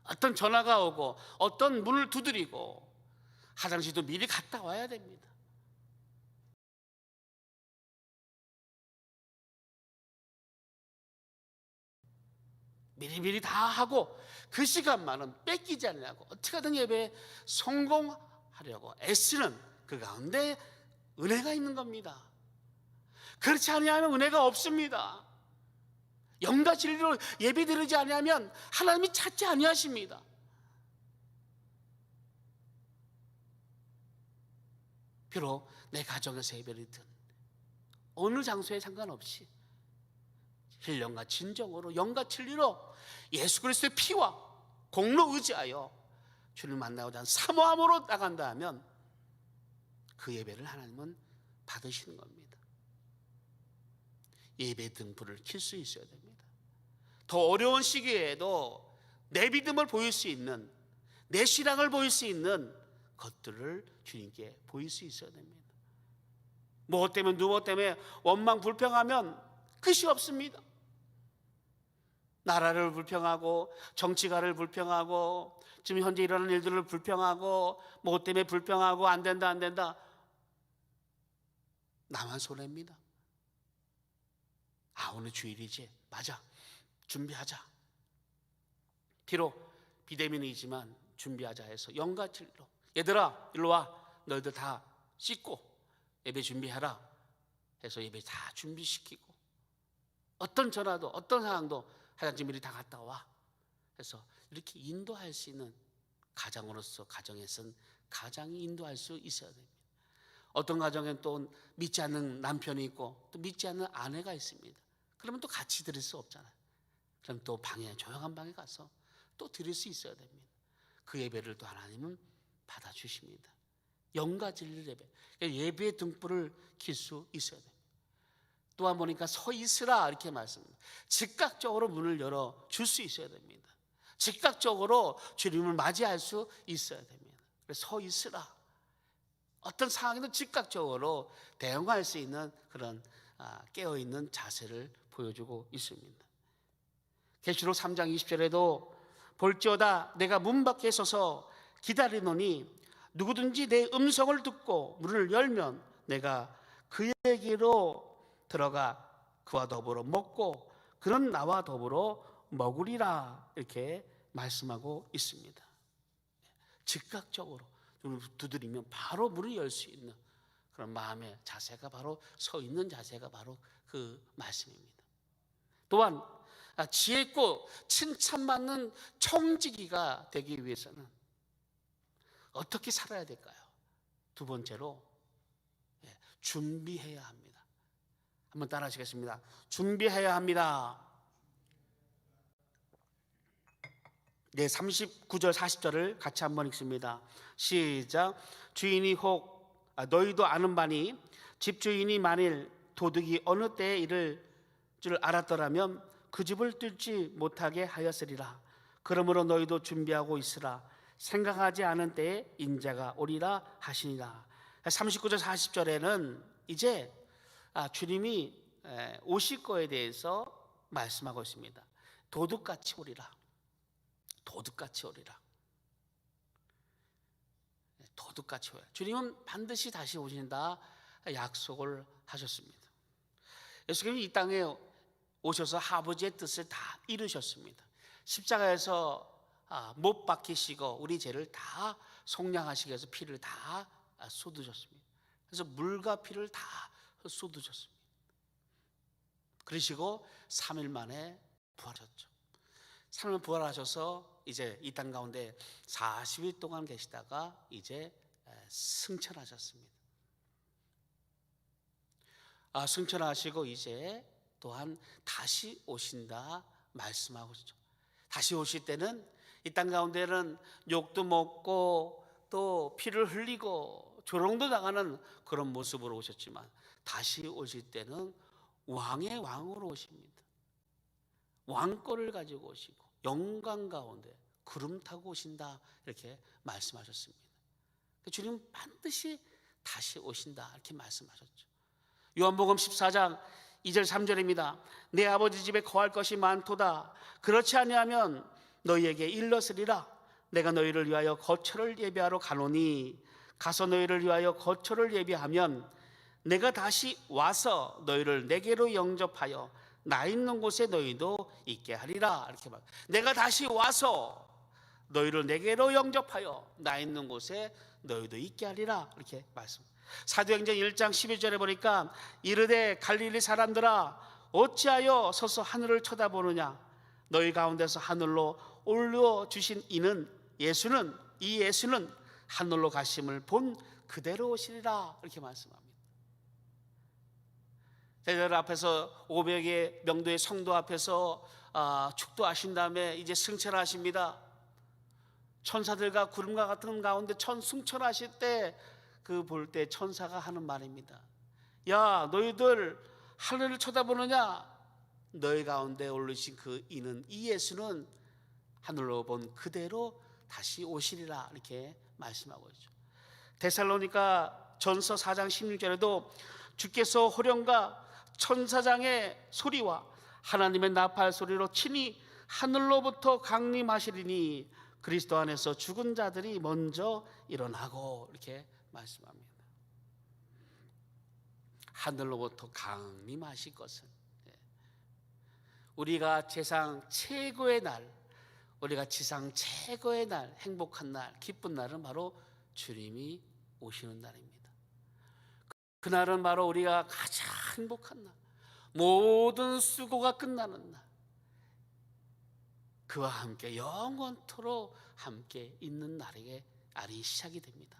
어떤 전화가 오고 어떤 문을 두드리고 화장실도 미리 갔다 와야 됩니다. 미리미리 다 하고 그 시간만은 뺏기지 않으려고 어떻게든 예배에 성공하려고 애쓰는 그 가운데 은혜가 있는 겁니다. 그렇지 아니하면 은혜가 없습니다. 영과 진리로 예배 드리지 아니하면 하나님이 찾지 아니하십니다. 비록 내 가정에서 예배를 드든 어느 장소에 상관없이 신령과 진정으로 영과 진리로 예수 그리스도의 피와 공로 의지하여 주를 만나고자 하는 사모함으로 나간다 하면 그 예배를 하나님은 받으시는 겁니다. 예배 등불을 켤 수 있어야 됩니다. 더 어려운 시기에도 내 믿음을 보일 수 있는, 내 신앙을 보일 수 있는 것들을 주님께 보일 수 있어야 됩니다. 무엇 때문에 누구 때문에 원망 불평하면 끝이 없습니다. 나라를 불평하고 정치가를 불평하고 지금 현재 일어나는 일들을 불평하고 무엇 때문에 불평하고 안 된다 나만 손해입니다. 오늘 주일이지, 맞아, 준비하자. 비록 비대면이지만 준비하자 해서 영과 진리로, 얘들아 일로 와, 너희들 다 씻고 예배 준비해라 해서 예배 다 준비시키고, 어떤 전화도 어떤 상황도 화장실 미리 다 갔다 와 해서 이렇게 인도할 수 있는 가장으로서, 가정에선 가장이 인도할 수 있어야 됩니다. 어떤 가정엔 또 믿지 않는 남편이 있고 또 믿지 않는 아내가 있습니다. 그러면 또 같이 드릴 수 없잖아요. 그럼 또 방에, 조용한 방에 가서 또 드릴 수 있어야 됩니다. 그 예배를 또 하나님은 받아주십니다. 영과 진리 예배, 예배의 등불을 켤 수 있어야 됩니다. 또한 보니까 서 있으라 이렇게 말씀합니다. 즉각적으로 문을 열어줄 수 있어야 됩니다. 즉각적으로 주님을 맞이할 수 있어야 됩니다. 그래서 서 있으라, 어떤 상황에도 즉각적으로 대응할 수 있는 그런 깨어있는 자세를 보여주고 있습니다. 계시록 3장 20절에도 볼지어다 내가 문 밖에 서서 기다리노니 누구든지 내 음성을 듣고 문을 열면 내가 그에게로 들어가 그와 더불어 먹고 그는 나와 더불어 먹으리라 이렇게 말씀하고 있습니다. 즉각적으로 문을 두드리면 바로 문을 열 수 있는 그런 마음의 자세가 바로 서 있는 자세가 바로 그 말씀입니다. 또한 지혜 있고 칭찬받는 청지기가 되기 위해서는 어떻게 살아야 될까요? 두 번째로 준비해야 합니다. 한번 따라 하시겠습니다. 준비해야 합니다. 네, 39절 40절을 같이 한번 읽습니다. 시작. 주인이 혹 너희도 아는 바니 집주인이 만일 도둑이 어느 때에 이를 줄 알았더라면 그 집을 뚫지 못하게 하였으리라. 그러므로 너희도 준비하고 있으라. 생각하지 않은 때에 인자가 오리라 하시니라. 39절 40절에는 이제 주님이 오실 거에 대해서 말씀하고 있습니다. 도둑같이 오리라. 도둑같이 오리라. 도둑같이 오리라. 주님은 반드시 다시 오신다 약속을 하셨습니다. 예수님이 이 땅에 오셔서 아버지의 뜻을 다 이루셨습니다. 십자가에서 못 박히시고 우리 죄를 다 속량하시기 위해서 피를 다 쏟으셨습니다. 그래서 물과 피를 다 쏟으셨습니다. 그러시고 3일 만에 부활하셨죠. 3일 부활하셔서 이제 이 땅 가운데 40일 동안 계시다가 이제 승천하셨습니다. 승천하시고 이제 또한 다시 오신다 말씀하고 있죠. 다시 오실 때는 이 땅 가운데는 욕도 먹고 또 피를 흘리고 조롱도 당하는 그런 모습으로 오셨지만 다시 오실 때는 왕의 왕으로 오십니다. 왕권을 가지고 오시고 영광 가운데 구름 타고 오신다 이렇게 말씀하셨습니다. 주님은 반드시 다시 오신다 이렇게 말씀하셨죠. 요한복음 14장 2절 3절입니다. 내 아버지 집에 거할 것이 많도다. 그렇지 아니하면 너희에게 일렀으리라. 내가 너희를 위하여 거처를 예비하러 가노니 가서 너희를 위하여 거처를 예비하면 내가 다시 와서 너희를 내게로 영접하여 나 있는 곳에 너희도 있게 하리라. 이렇게 말. 내가 다시 와서 너희를 내게로 영접하여 나 있는 곳에 너희도 있게 하리라. 이렇게 말씀. 사도행전 1장 12절에 보니까 이르되 갈릴리 사람들아 어찌하여 서서 하늘을 쳐다보느냐. 너희 가운데서 하늘로 올려 주신 이는 예수는 이 예수는 하늘로 가심을 본 그대로 오시리라. 이렇게 말씀합니다. 제자들 앞에서 500의 명도의 성도 앞에서 축도하신 다음에 이제 승천하십니다. 천사들과 구름과 같은 가운데 승천하실 때 그 볼 때 천사가 하는 말입니다. 야 너희들 하늘을 쳐다보느냐. 너희 가운데 올리신 그 이는 이 예수는 하늘로 본 그대로 다시 오시리라. 이렇게 말씀하고 있죠. 데살로니가 전서 4장 16절에도 주께서 호령과 천사장의 소리와 하나님의 나팔 소리로 친히 하늘로부터 강림하시리니 그리스도 안에서 죽은 자들이 먼저 일어나고 이렇게 말씀합니다. 하늘로부터 강림하실 것은 우리가 세상 최고의 날, 우리가 지상 최고의 날, 행복한 날, 기쁜 날은 바로 주님이 오시는 날입니다. 그날은 바로 우리가 가장 행복한 날, 모든 수고가 끝나는 날, 그와 함께 영원토록 함께 있는 날이 시작이 됩니다.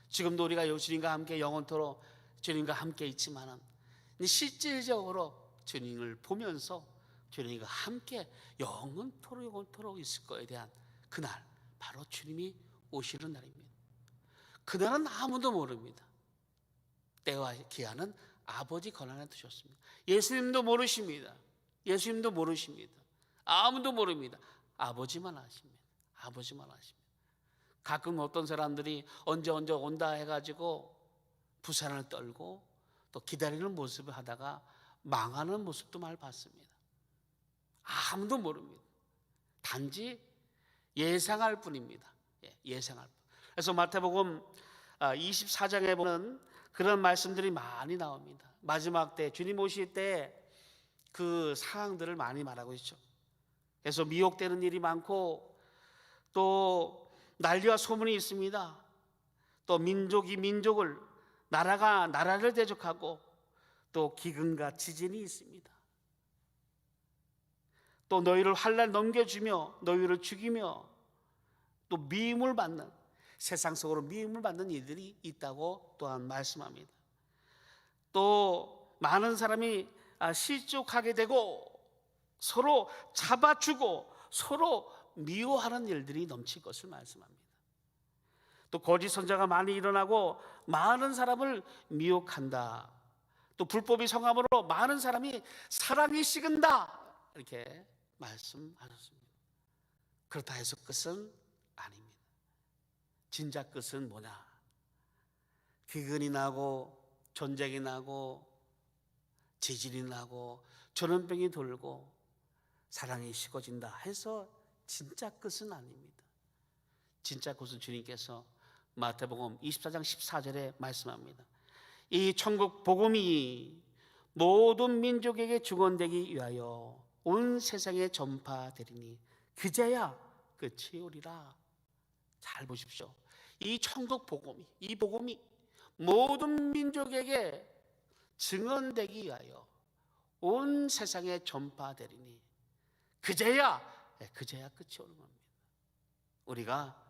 지금도 우리가 주님과 함께 영원토록 주님과 함께 있지만 실질적으로 주님을 보면서 주님과 함께 영원토록 있을 것에 대한 그날, 바로 주님이 오시는 날입니다. 그날은 아무도 모릅니다. 때와 기한은 아버지 권한에 두셨습니다. 예수님도 모르십니다. 예수님도 모르십니다. 아무도 모릅니다. 아버지만 아십니다. 아버지만 아십니다. 가끔 어떤 사람들이 언제 온다 해가지고 부산을 떨고 또 기다리는 모습을 하다가 망하는 모습도 많이 봤습니다. 아무도 모릅니다. 단지 예상할 뿐입니다. 예상할 뿐. 그래서 마태복음 24장에 보면 그런 말씀들이 많이 나옵니다. 마지막 때 주님 오실 때 그 상황들을 많이 말하고 있죠. 그래서 미혹되는 일이 많고 또 난리와 소문이 있습니다. 또 민족이 민족을, 나라가 나라를 대적하고 또 기근과 지진이 있습니다. 또 너희를 환난 넘겨주며 너희를 죽이며 또 미움을 받는, 세상 속으로 미움을 받는 일들이 있다고 또한 말씀합니다. 또 많은 사람이 실족하게 되고 서로 잡아주고 서로 미워하는 일들이 넘칠 것을 말씀합니다. 또 거짓 선자가 많이 일어나고 많은 사람을 미혹한다. 또 불법이 성함으로 많은 사람이 사랑이 식은다. 이렇게 말씀하셨습니다. 그렇다 해서 끝은 아닙니다. 진짜 끝은 뭐냐? 기근이 나고 전쟁이 나고 지진이 나고 전염병이 돌고 사랑이 식어진다 해서 진짜 끝은 아닙니다. 진짜 끝은 주님께서 마태복음 24장 14절에 말씀합니다. 이 천국 복음이 모든 민족에게 증언되기 위하여 온 세상에 전파되리니 그제야 끝이 오리라. 잘 보십시오. 이 천국 복음이, 이 복음이 모든 민족에게 증언되기 위하여 온 세상에 전파되리니 그제야 끝이 오는 겁니다. 우리가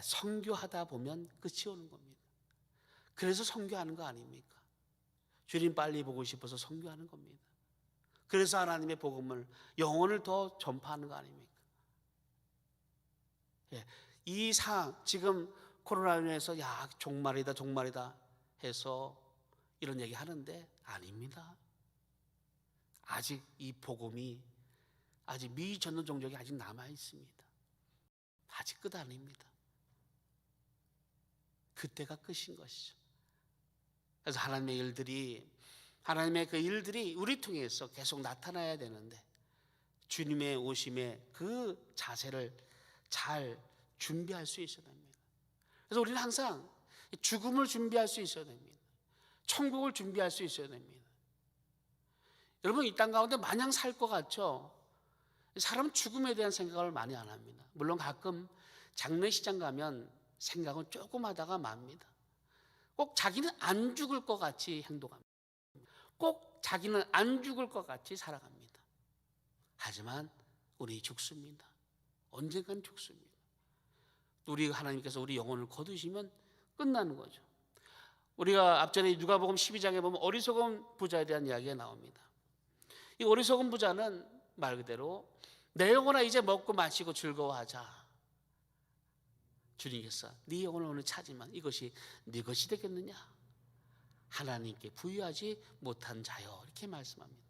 선교하다 보면 끝이 오는 겁니다. 그래서 선교하는 거 아닙니까? 주님 빨리 보고 싶어서 선교하는 겁니다. 그래서 하나님의 복음을, 영혼을 더 전파하는 거 아닙니까? 이 상황, 지금 코로나로 인해서 야 종말이다 해서 이런 얘기 하는데 아닙니다. 아직 이 복음이 아직 미전도 종족이 아직 남아 있습니다. 아직 끝 아닙니다. 그때가 끝인 것이죠. 그래서 하나님의 그 일들이 우리 통해서 계속 나타나야 되는데 주님의 오심에 그 자세를 잘 준비할 수 있어야 됩니다. 그래서 우리는 항상 죽음을 준비할 수 있어야 됩니다. 천국을 준비할 수 있어야 됩니다. 여러분, 이 땅 가운데 마냥 살 것 같죠? 사람은 죽음에 대한 생각을 많이 안 합니다. 물론 가끔 장례식장 가면 생각은 조금 하다가 맙니다. 꼭 자기는 안 죽을 것 같이 행동합니다. 꼭 자기는 안 죽을 것 같이 살아갑니다. 하지만 우리 죽습니다. 언젠간 죽습니다. 우리 하나님께서 우리 영혼을 거두시면 끝나는 거죠. 우리가 앞전에 누가복음 12장에 보면 어리석은 부자에 대한 이야기가 나옵니다. 이 어리석은 부자는 말 그대로 내 영혼아 이제 먹고 마시고 즐거워하자. 주님께서 네 영혼을 오늘 찾으면 이것이 네 것이 되겠느냐? 하나님께 부유하지 못한 자여, 이렇게 말씀합니다.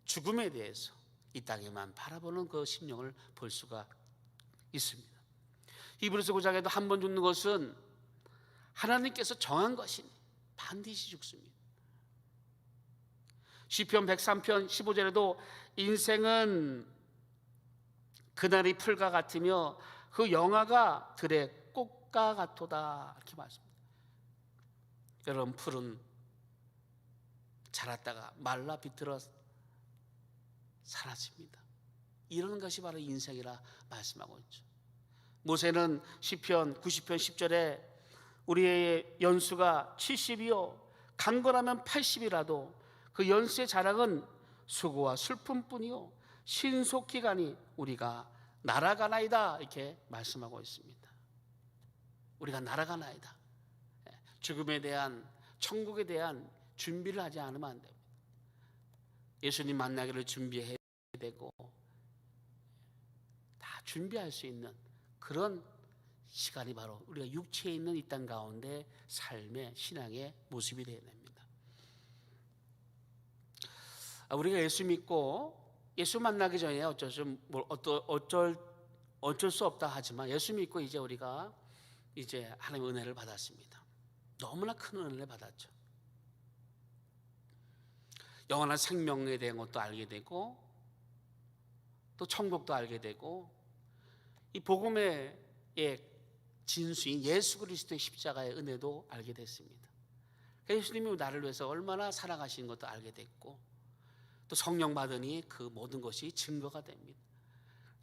죽음에 대해서 이 땅에만 바라보는 그 심령을 볼 수가 있습니다. 히브리서 9장에도 한 번 죽는 것은 하나님께서 정한 것이니 반드시 죽습니다. 시편 103편 15절에도 인생은 그날이 풀과 같으며 그 영화가 들의 꽃과 같도다, 이렇게 말씀합니다. 여러분, 풀은 자랐다가 말라 비틀어 사라집니다. 이런 것이 바로 인생이라 말씀하고 있죠. 모세는 시편 90편 10절에 우리의 연수가 70이요 강건하면 80이라도 그 연수의 자랑은 수고와 슬픔뿐이요 신속히 가니 우리가 날아가나이다, 이렇게 말씀하고 있습니다. 우리가 날아가나이다. 죽음에 대한, 천국에 대한 준비를 하지 않으면 안 됩니다. 예수님 만나기를 준비해야 되고 다 준비할 수 있는 그런 시간이 바로 우리가 육체에 있는 이 땅 가운데 삶의 신앙의 모습이 되어야 됩니다. 우리가 예수 믿고 예수 만나기 전에 어쩔 수 없다 하지만 예수 믿고 이제 우리가 이제 하나님의 은혜를 받았습니다. 너무나 큰 은혜를 받았죠. 영원한 생명에 대한 것도 알게 되고 또 천국도 알게 되고 이 복음의 진수인 예수 그리스도의 십자가의 은혜도 알게 됐습니다. 예수님이 나를 위해서 얼마나 살아가신 것도 알게 됐고 또 성령 받으니 그 모든 것이 증거가 됩니다.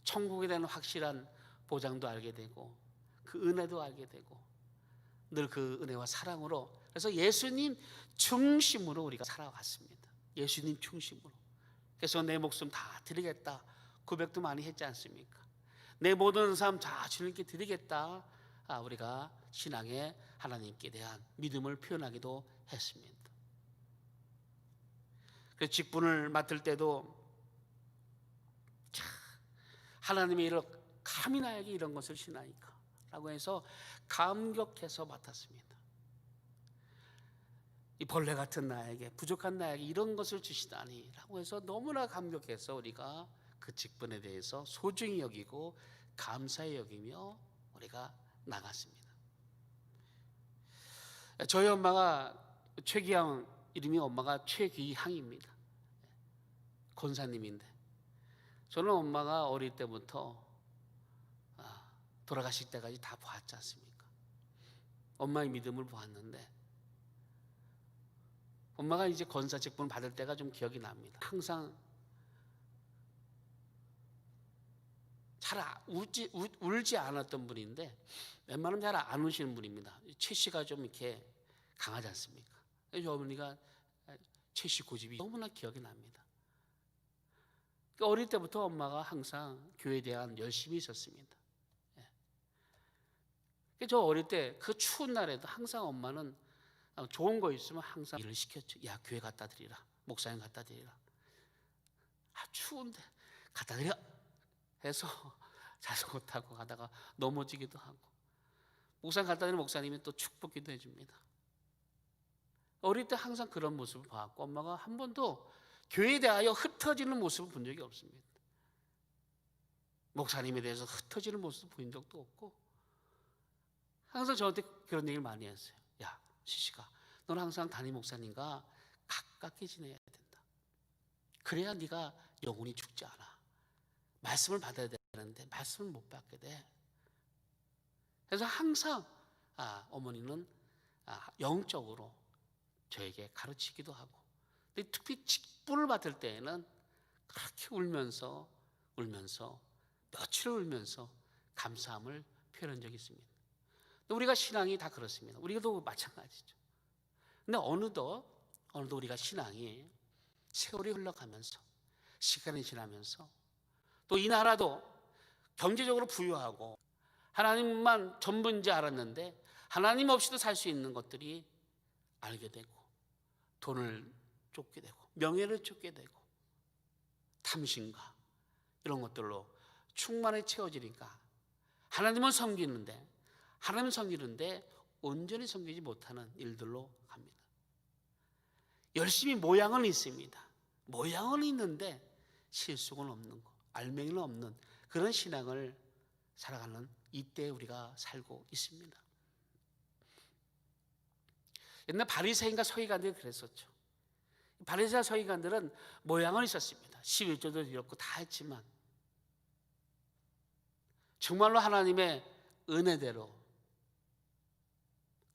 천국에 대한 확실한 보장도 알게 되고 그 은혜도 알게 되고 늘 그 은혜와 사랑으로, 그래서 예수님 중심으로 우리가 살아왔습니다. 예수님 중심으로. 그래서 내 목숨 다 드리겠다 고백도 많이 했지 않습니까? 내 모든 삶 다 주님께 드리겠다, 우리가 신앙에 하나님께 대한 믿음을 표현하기도 했습니다. 그래서 직분을 맡을 때도 하나님의 일을 감히 나에게 이런 것을 주나이까 라고 해서 감격해서 맡았습니다. 이 벌레 같은 나에게, 부족한 나에게 이런 것을 주시다니 라고 해서 너무나 감격해서 우리가 그 직분에 대해서 소중히 여기고 감사히 여기며 우리가 나갔습니다. 저희 엄마가 최기향, 이름이 엄마가 최기향입니다. 권사님인데 저는 엄마가 어릴 때부터 돌아가실 때까지 다 보았지 않습니까? 엄마의 믿음을 보았는데 엄마가 이제 권사 직분을 받을 때가 좀 기억이 납니다. 항상 잘 울지 않았던 분인데 웬만하면 잘 안 우시는 분입니다. 최씨가 좀 이렇게 강하지 않습니까? 저희 어머니가 최씨 고집이 너무나 기억이 납니다. 어릴 때부터 엄마가 항상 교회에 대한 열심이 있었습니다. 저 어릴 때 그 추운 날에도 항상 엄마는 좋은 거 있으면 항상 일을 시켰죠. 야, 교회 갖다 드리라, 목사님 갖다 드리라. 추운데 갖다 드려 해서 자전거 타고 가다가 넘어지기도 하고, 목사님 갖다 드리면 목사님이 또 축복기도 해줍니다. 어릴 때 항상 그런 모습을 봤고 엄마가 한 번도 교회에 대하여 흩어지는 모습을 본 적이 없습니다. 목사님에 대해서 흩어지는 모습을 본 적도 없고 항상 저한테 그런 얘기를 많이 했어요. 야, 시시가, 너는 항상 담임 목사님과 가깝게 지내야 된다. 그래야 네가 영혼이 죽지 않아. 말씀을 받아야 되는데 말씀을 못 받게 돼. 그래서 항상 어머니는 영적으로 저에게 가르치기도 하고, 근데 특히 직분을 받을 때에는 그렇게 울면서 며칠을 울면서 감사함을 표현한 적이 있습니다. 우리가 신앙이 다 그렇습니다. 우리도 마찬가지죠. 근데 어느덧 우리가 신앙이 세월이 흘러가면서 시간이 지나면서 또 이 나라도 경제적으로 부유하고 하나님만 전부인 줄 알았는데 하나님 없이도 살 수 있는 것들이 알게 되고, 돈을 쫓게 되고 명예를 쫓게 되고 탐심과 이런 것들로 충만히 채워지니까 하나님은 섬기는데 온전히 섬기지 못하는 일들로 갑니다. 열심히 모양은 있습니다. 모양은 있는데 실속은 없는 거, 알맹이는 없는 그런 신앙을 살아가는 이때에 우리가 살고 있습니다. 옛날 바리새인과 서기관들이 그랬었죠. 바리새인과 서기관들은 모양은 있었습니다. 11조도 드렸고 다 했지만 정말로 하나님의 은혜대로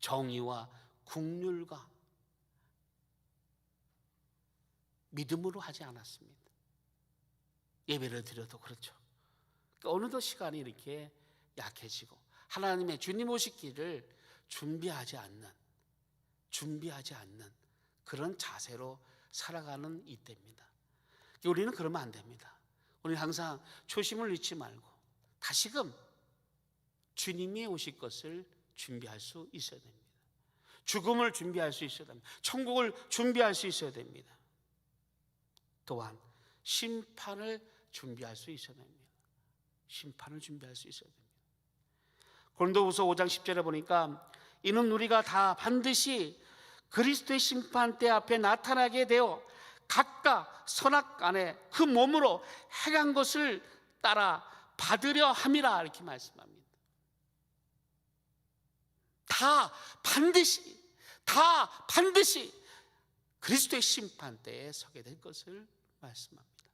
정의와 긍휼과 믿음으로 하지 않았습니다. 예배를 드려도 그렇죠. 어느덧 시간이 이렇게 약해지고 하나님의 주님 오실 길을 준비하지 않는 그런 자세로 살아가는 이때입니다. 우리는 그러면 안 됩니다. 우리는 항상 초심을 잃지 말고 다시금 주님이 오실 것을 준비할 수 있어야 됩니다. 죽음을 준비할 수 있어야 됩니다. 천국을 준비할 수 있어야 됩니다. 또한 심판을 준비할 수 있어야 됩니다. 심판을 준비할 수 있어야 됩니다. 고린도후서 5장 10절에 보니까 이는 우리가 다 반드시 그리스도의 심판대 앞에 나타나게 되어 각각 선악간에 그 몸으로 행한 것을 따라 받으려 함이라 이렇게 말씀합니다. 다 반드시 그리스도의 심판대에 서게 될 것을 말씀합니다.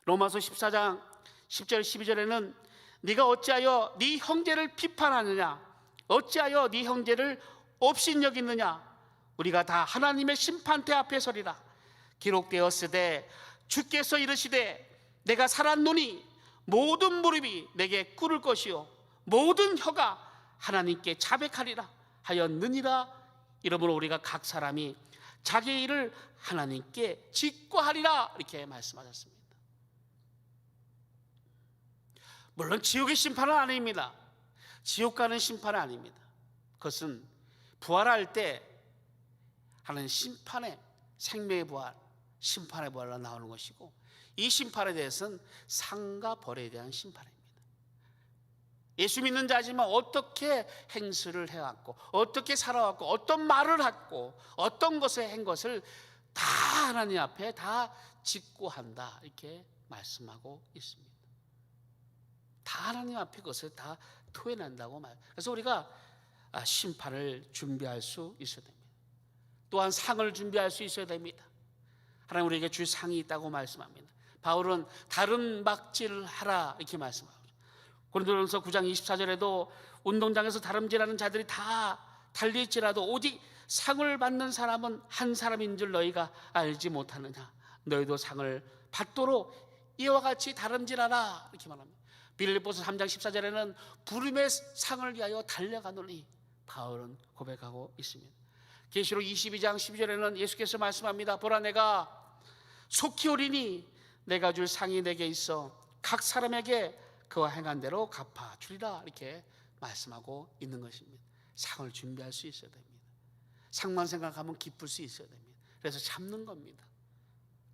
로마서 14장 10절 12절에는 네가 어찌하여 네 형제를 비판하느냐, 어찌하여 네 형제를 업신여기느냐, 우리가 다 하나님의 심판대 앞에 서리라. 기록되었으되 주께서 이르시되 내가 살았노니 모든 무릎이 내게 꿇을 것이요 모든 혀가 하나님께 자백하리라 하였느니라. 이러므로 우리가 각 사람이 자기의 일을 하나님께 직고하리라 이렇게 말씀하셨습니다. 물론 지옥의 심판은 아닙니다. 지옥 가는 심판은 아닙니다. 그것은 부활할 때 하는 심판의 생명의 부활, 심판의 부활로 나오는 것이고, 이 심판에 대해서는 상과 벌에 대한 심판입니다. 예수 믿는 자지만 어떻게 행실을 해왔고 어떻게 살아왔고 어떤 말을 했고 어떤 것을 한 것을 다 하나님 앞에 다 직고한다 이렇게 말씀하고 있습니다. 다 하나님 앞에 그것을 다 토해낸다고 말. 그래서 우리가 심판을 준비할 수 있어야 됩니다. 또한 상을 준비할 수 있어야 됩니다. 하나님 우리에게 줄 상이 있다고 말씀합니다. 바울은 다른 막질을 하라 이렇게 말씀합니다. 고린도전서 9장 24절에도 운동장에서 다름질하는 자들이 다 달릴지라도 오직 상을 받는 사람은 한 사람인 줄 너희가 알지 못하느냐. 너희도 상을 받도록 이와 같이 다름질하라 이렇게 말합니다. 빌립보서 3장 14절에는 부름의 상을 위하여 달려가노니 바울은 고백하고 있습니다. 계시록 22장 12절에는 예수께서 말씀합니다. 보라 내가 속히 오리니 내가 줄 상이 내게 있어 각 사람에게 그와 행한 대로 갚아주리라 이렇게 말씀하고 있는 것입니다. 상을 준비할 수 있어야 됩니다. 상만 생각하면 기쁠 수 있어야 됩니다. 그래서 참는 겁니다.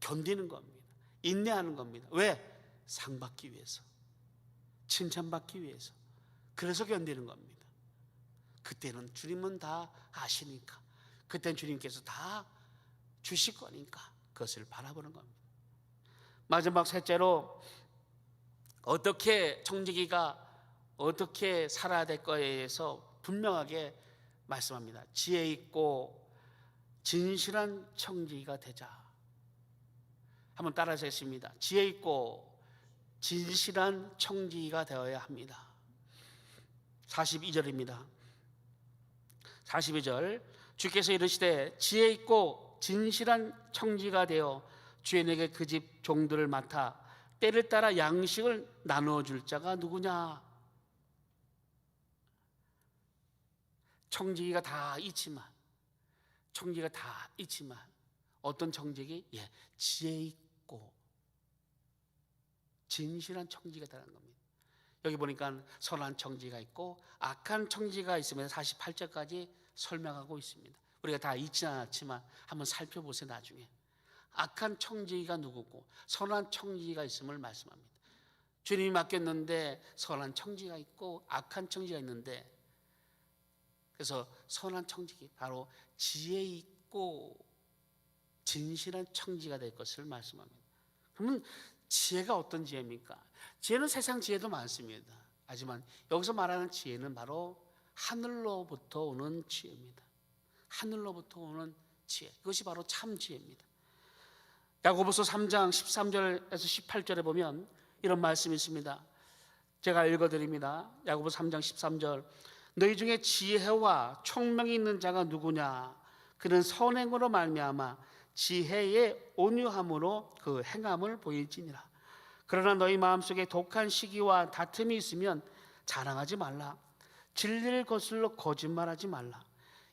견디는 겁니다. 인내하는 겁니다. 왜? 상 받기 위해서, 칭찬받기 위해서. 그래서 견디는 겁니다. 그때는 주님은 다 아시니까, 그때는 주님께서 다 주실 거니까 그것을 바라보는 겁니다. 마지막 셋째로 어떻게 청지기가 어떻게 살아야 될 거에 대해서 분명하게 말씀합니다. 지혜 있고 진실한 청지기가 되자. 한번 따라서 했습니다. 지혜 있고 진실한 청지기가 되어야 합니다. 42절입니다. 42절 주께서 이르시되 지혜 있고 진실한 청지기가 되어 주인에게 그 집 종들을 맡아 때를 따라 양식을 나누어 줄 자가 누구냐? 청지기가 다 있지만 어떤 청지기? 지혜 있고 진실한 청지기가 되는 겁니다. 여기 보니까 선한 청지기가 있고 악한 청지기가 있으면서 48절까지 설명하고 있습니다. 우리가 다 있지는 않았지만 한번 살펴보세요. 나중에 악한 청지기가 누구고 선한 청지기가 있음을 말씀합니다. 주님이 맡겼는데 선한 청지기가 있고 악한 청지기가 있는데, 그래서 선한 청지기 바로 지혜 있고 진실한 청지기가 될 것을 말씀합니다. 그러면 지혜가 어떤 지혜입니까? 지혜는 세상 지혜도 많습니다. 하지만 여기서 말하는 지혜는 바로 하늘로부터 오는 지혜입니다. 하늘로부터 오는 지혜, 그것이 바로 참 지혜입니다. 야고보서 3장 13절에서 18절에 보면 이런 말씀이 있습니다. 제가 읽어드립니다. 야고보서 3장 13절 너희 중에 지혜와 총명이 있는 자가 누구냐? 그는 선행으로 말미암아 지혜의 온유함으로 그 행함을 보일지니라. 그러나 너희 마음속에 독한 시기와 다툼이 있으면 자랑하지 말라. 진리를 거슬러 거짓말하지 말라.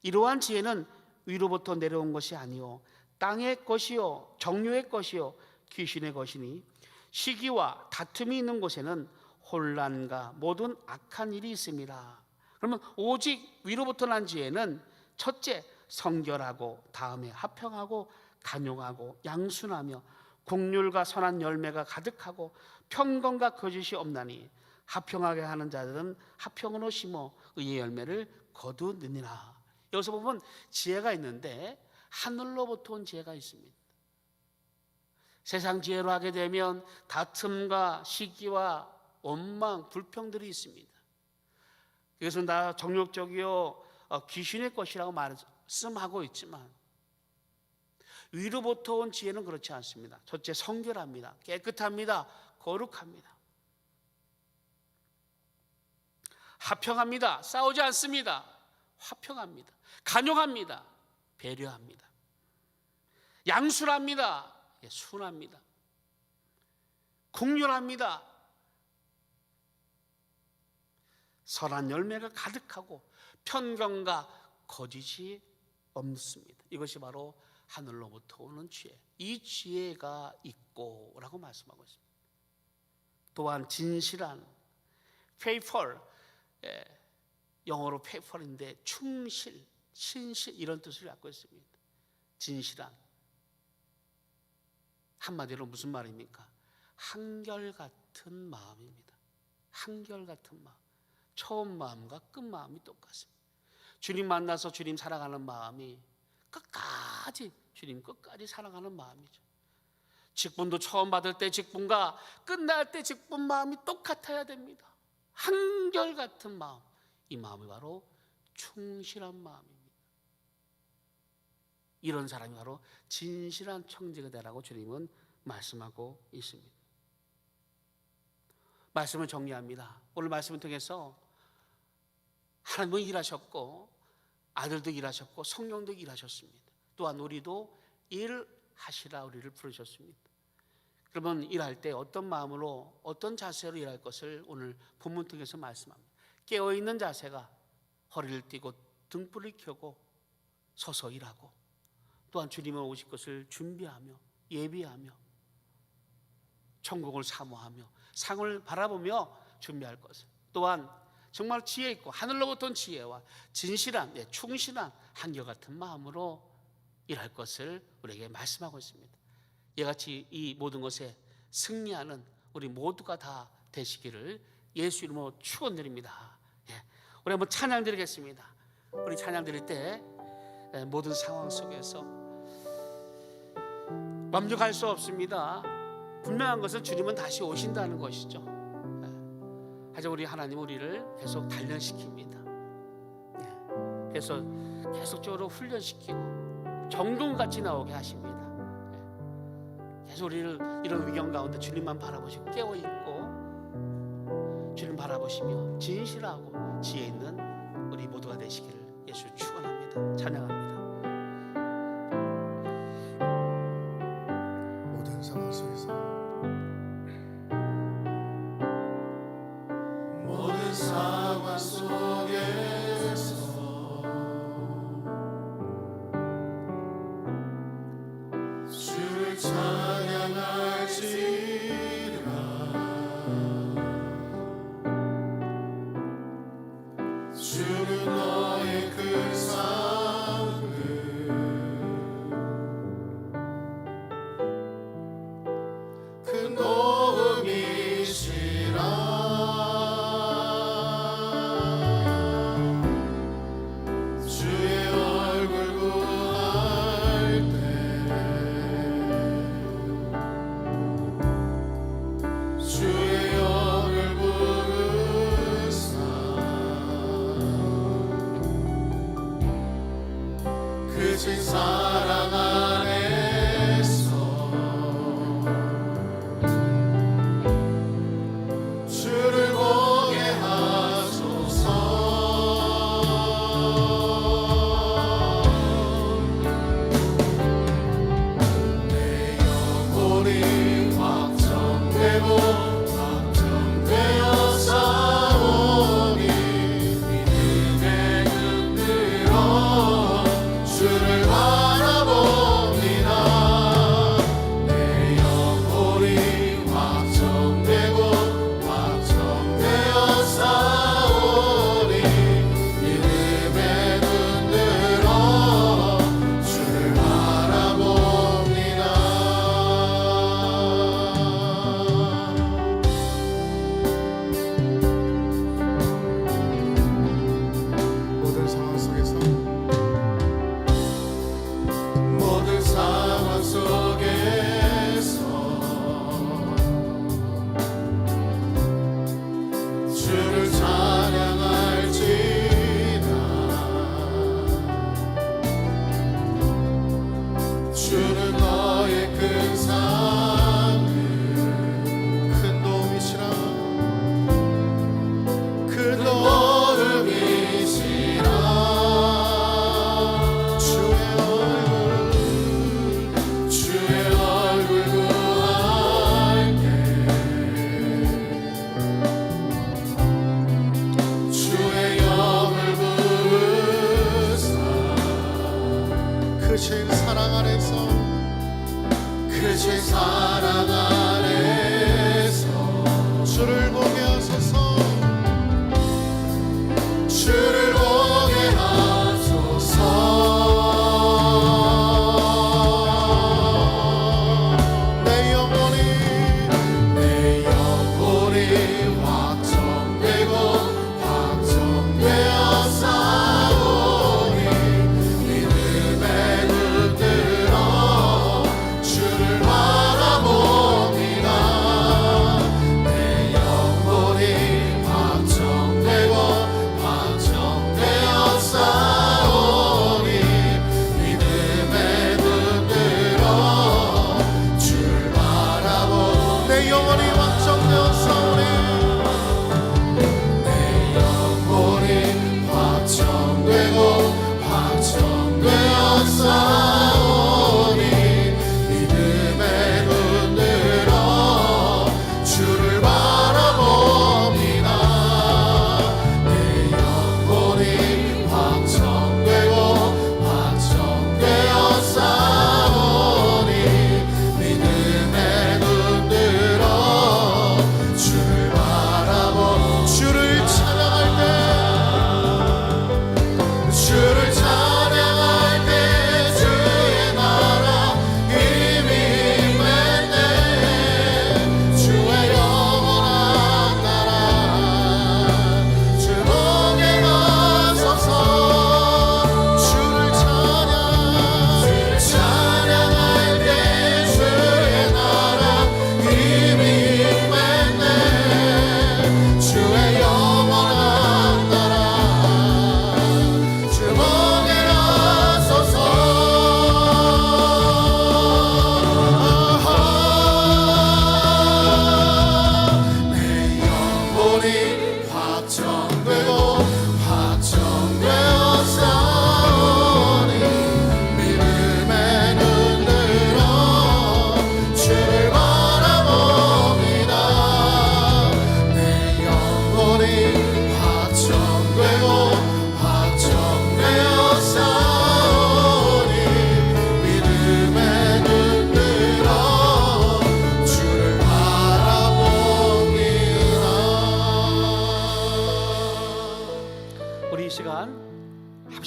이러한 지혜는 위로부터 내려온 것이 아니요 땅의 것이요 정욕의 것이요 귀신의 것이니 시기와 다툼이 있는 곳에는 혼란과 모든 악한 일이 있습니다. 그러면 오직 위로부터 난 지혜는 첫째 성결하고 다음에 화평하고 간용하고 양순하며 긍휼과 선한 열매가 가득하고 평강과 거짓이 없나니 화평하게 하는 자들은 화평으로 심어 의의 열매를 거두느니라. 여기서 보면 지혜가 있는데 하늘로부터 온 지혜가 있습니다. 세상 지혜로 하게 되면 다툼과 시기와 원망, 불평들이 있습니다. 이것은 다 정욕적이요 귀신의 것이라고 말씀하고 있지만 위로부터 온 지혜는 그렇지 않습니다. 첫째 성결합니다. 깨끗합니다. 거룩합니다. 화평합니다. 싸우지 않습니다. 화평합니다. 간용합니다. 배려합니다. 양순합니다. 순합니다. 긍휼합니다. 선한 열매가 가득하고 편견과 거짓이 없습니다. 이것이 바로 하늘로부터 오는 지혜. 이 지혜가 있고 라고 말씀하고 있습니다. 또한 진실한 faithful, 영어로 faithful인데 충실, 신실 이런 뜻을 갖고 있습니다. 진실한, 한마디로 무슨 말입니까? 한결같은 마음입니다. 한결같은 마음. 처음 마음과 끝 마음이 똑같습니다. 주님 만나서 주님 사랑하는 마음이 끝까지 주님 끝까지 사랑하는 마음이죠. 직분도 처음 받을 때 직분과 끝날 때 직분 마음이 똑같아야 됩니다. 한결같은 마음, 이 마음이 바로 충실한 마음입니다. 이런 사람이 바로 진실한 청지가 되라고 주님은 말씀하고 있습니다. 말씀을 정리합니다. 오늘 말씀을 통해서 하나님은 일하셨고 아들도 일하셨고 성령도 일하셨습니다. 또한 우리도 일하시라 우리를 부르셨습니다. 그러면 일할 때 어떤 마음으로 어떤 자세로 일할 것을 오늘 본문 통해서 말씀합니다. 깨어있는 자세가 허리를 띠고 등불을 켜고 서서 일하고, 또한 주님은 오실 것을 준비하며 예비하며 천국을 사모하며 상을 바라보며 준비할 것을, 또한 정말 지혜 있고 하늘로부터 온 지혜와 진실한 충실한 한결같은 마음으로 일할 것을 우리에게 말씀하고 있습니다. 이같이 이 모든 것에 승리하는 우리 모두가 다 되시기를 예수 이름으로 축원드립니다. 우리 한번 찬양 드리겠습니다. 우리 찬양 드릴 때 모든 상황 속에서 완벽할 수 없습니다. 분명한 것은 주님은 다시 오신다는 것이죠. 하지만 우리 하나님 우리를 계속 단련시킵니다. 그래서 계속적으로 훈련시키고 정금같이 나오게 하십니다. 계속 우리를 이런 위경 가운데 주님만 바라보시고 깨어있고 주님 바라보시며 진실하고 지혜 있는 우리 모두가 되시기를 예수 축원합니다. 찬양합니다. 모든 상황 속에서 모든 상황 속에서 주를 찬양할지라. 주는 너의 그 삶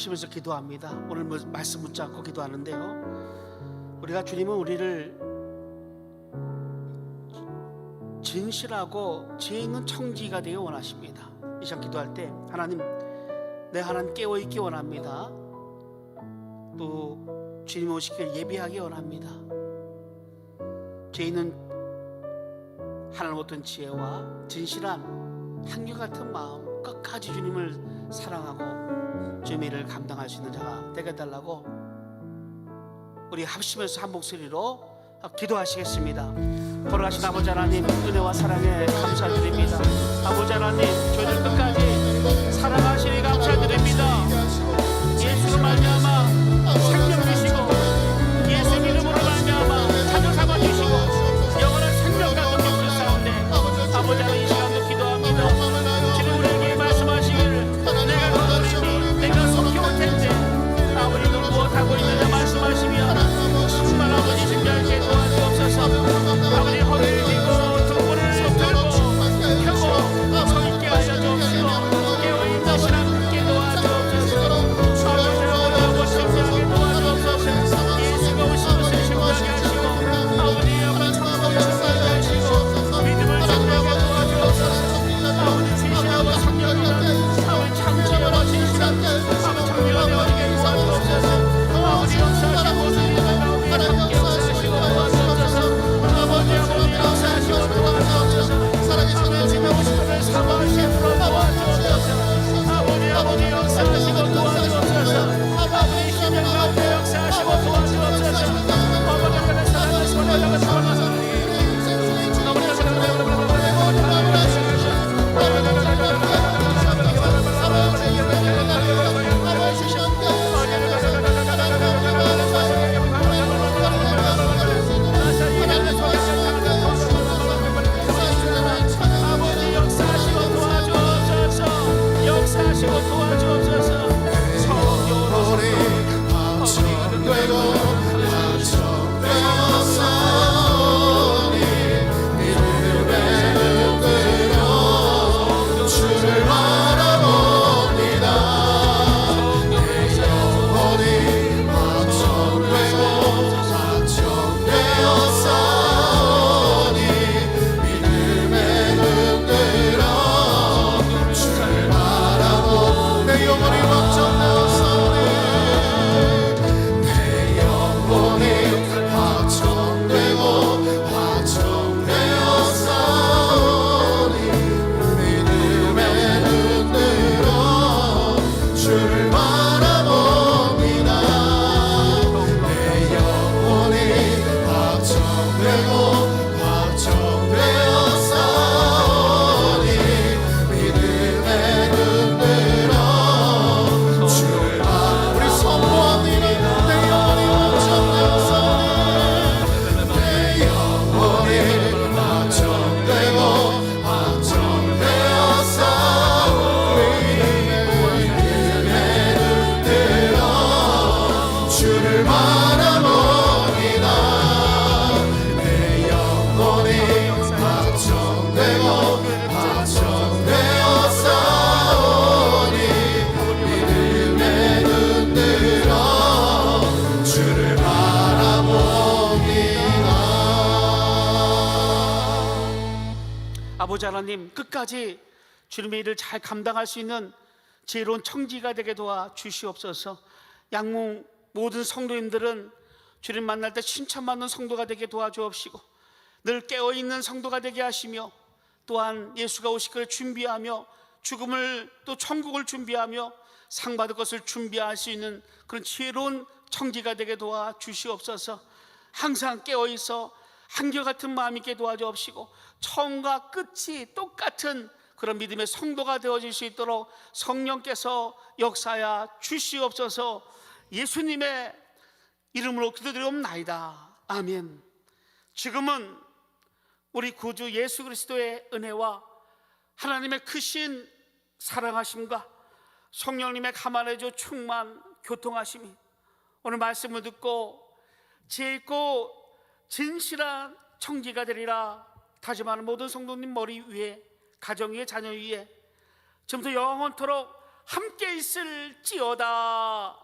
합심해서 기도합니다. 오늘 말씀 붙잡고 기도하는데요, 우리가 주님은 우리를 진실하고 죄 있는 청지가 되기 원하십니다. 이 시간 기도할 때 하나님, 내 하나님 깨어있기 원합니다. 또 주님 오시길 예비하기 원합니다. 죄 있는 하나님 어떤 지혜와 진실한 한결같은 마음, 끝까지 주님을 사랑하고 주님의 일을 감당할 수 있는 자가 되게 해달라고 우리 합심해서 한 목소리로 기도하시겠습니다. 걸어가신 아버지 하나님, 은혜와 사랑에 감사드립니다. 아버지 하나님, 저희들 끝까지 사랑하시니 감사드립니다. 예수로 말미암아 생명 주시고, 예수 이름으로 말미암아 자주 삼아 주시고, 영원한 생명과 동역을 싸운데 아버지 하나님, 이 시간도 기도합니다. 주님 우리에게 말씀하시기를 내가 거두리니 내가 속히 올 텐데 아버지 너 무엇하고 있느냐 말씀하시며 정말 아버지 준비하게 도와주옵소서. 아버지 허리를 쥐고 등불을 들고 펴고 서 있게 하여 주옵시고, 깨어있는 신앙 있게 도와주옵소서. 아버지 준비하게 도와주옵소서. 예수가 오신 것을 준비하게 하시고, 아버지 아버지 천국을 준비하게 하시고, 믿음을 준비하게 도와주옵소서. 아버지 진실하고 성령이는 아버지 창조하고 진실한 아버지 창조가 되어지게 도와주옵소서. 아버지 역사하시고 모든 일을 가운데 함께 역사하시고 도와주옵소서. 아버지 역사하시고 도와주옵소서. 아버지 명식을 사모하시고 도와주옵소서. 아버지 역사하시고 도와주옵소서. 아버지 심령 가운데 역사하시고 도와주옵소서. 아버지 사랑을 손에 잡아서 역사하시고 도와주옵소서. 아버지 하나님, 끝까지 주님의 일을 잘 감당할 수 있는 지혜로운 청지가 되게 도와 주시옵소서. 양문 모든 성도님들은 주님 만날 때 칭찬받는 성도가 되게 도와주옵시고, 늘 깨어있는 성도가 되게 하시며, 또한 예수가 오실 것을 준비하며 죽음을 또 천국을 준비하며 상 받을 것을 준비할 수 있는 그런 지혜로운 청지가 되게 도와 주시옵소서. 항상 깨어있어 한결같은 마음 있게 도와주옵시고, 처음과 끝이 똑같은 그런 믿음의 성도가 되어질 수 있도록 성령께서 역사하여 주시옵소서. 예수님의 이름으로 기도드리옵나이다. 아멘. 지금은 우리 구주 예수 그리스도의 은혜와 하나님의 크신 사랑하심과 성령님의 가만해줘 충만 교통하심이 오늘 말씀을 듣고 지혜 있고 진실한 청지가 되리라 다짐하는 모든 성도님 머리 위에, 가정 위에, 자녀 위에 지금부터 영원토록 함께 있을지어다.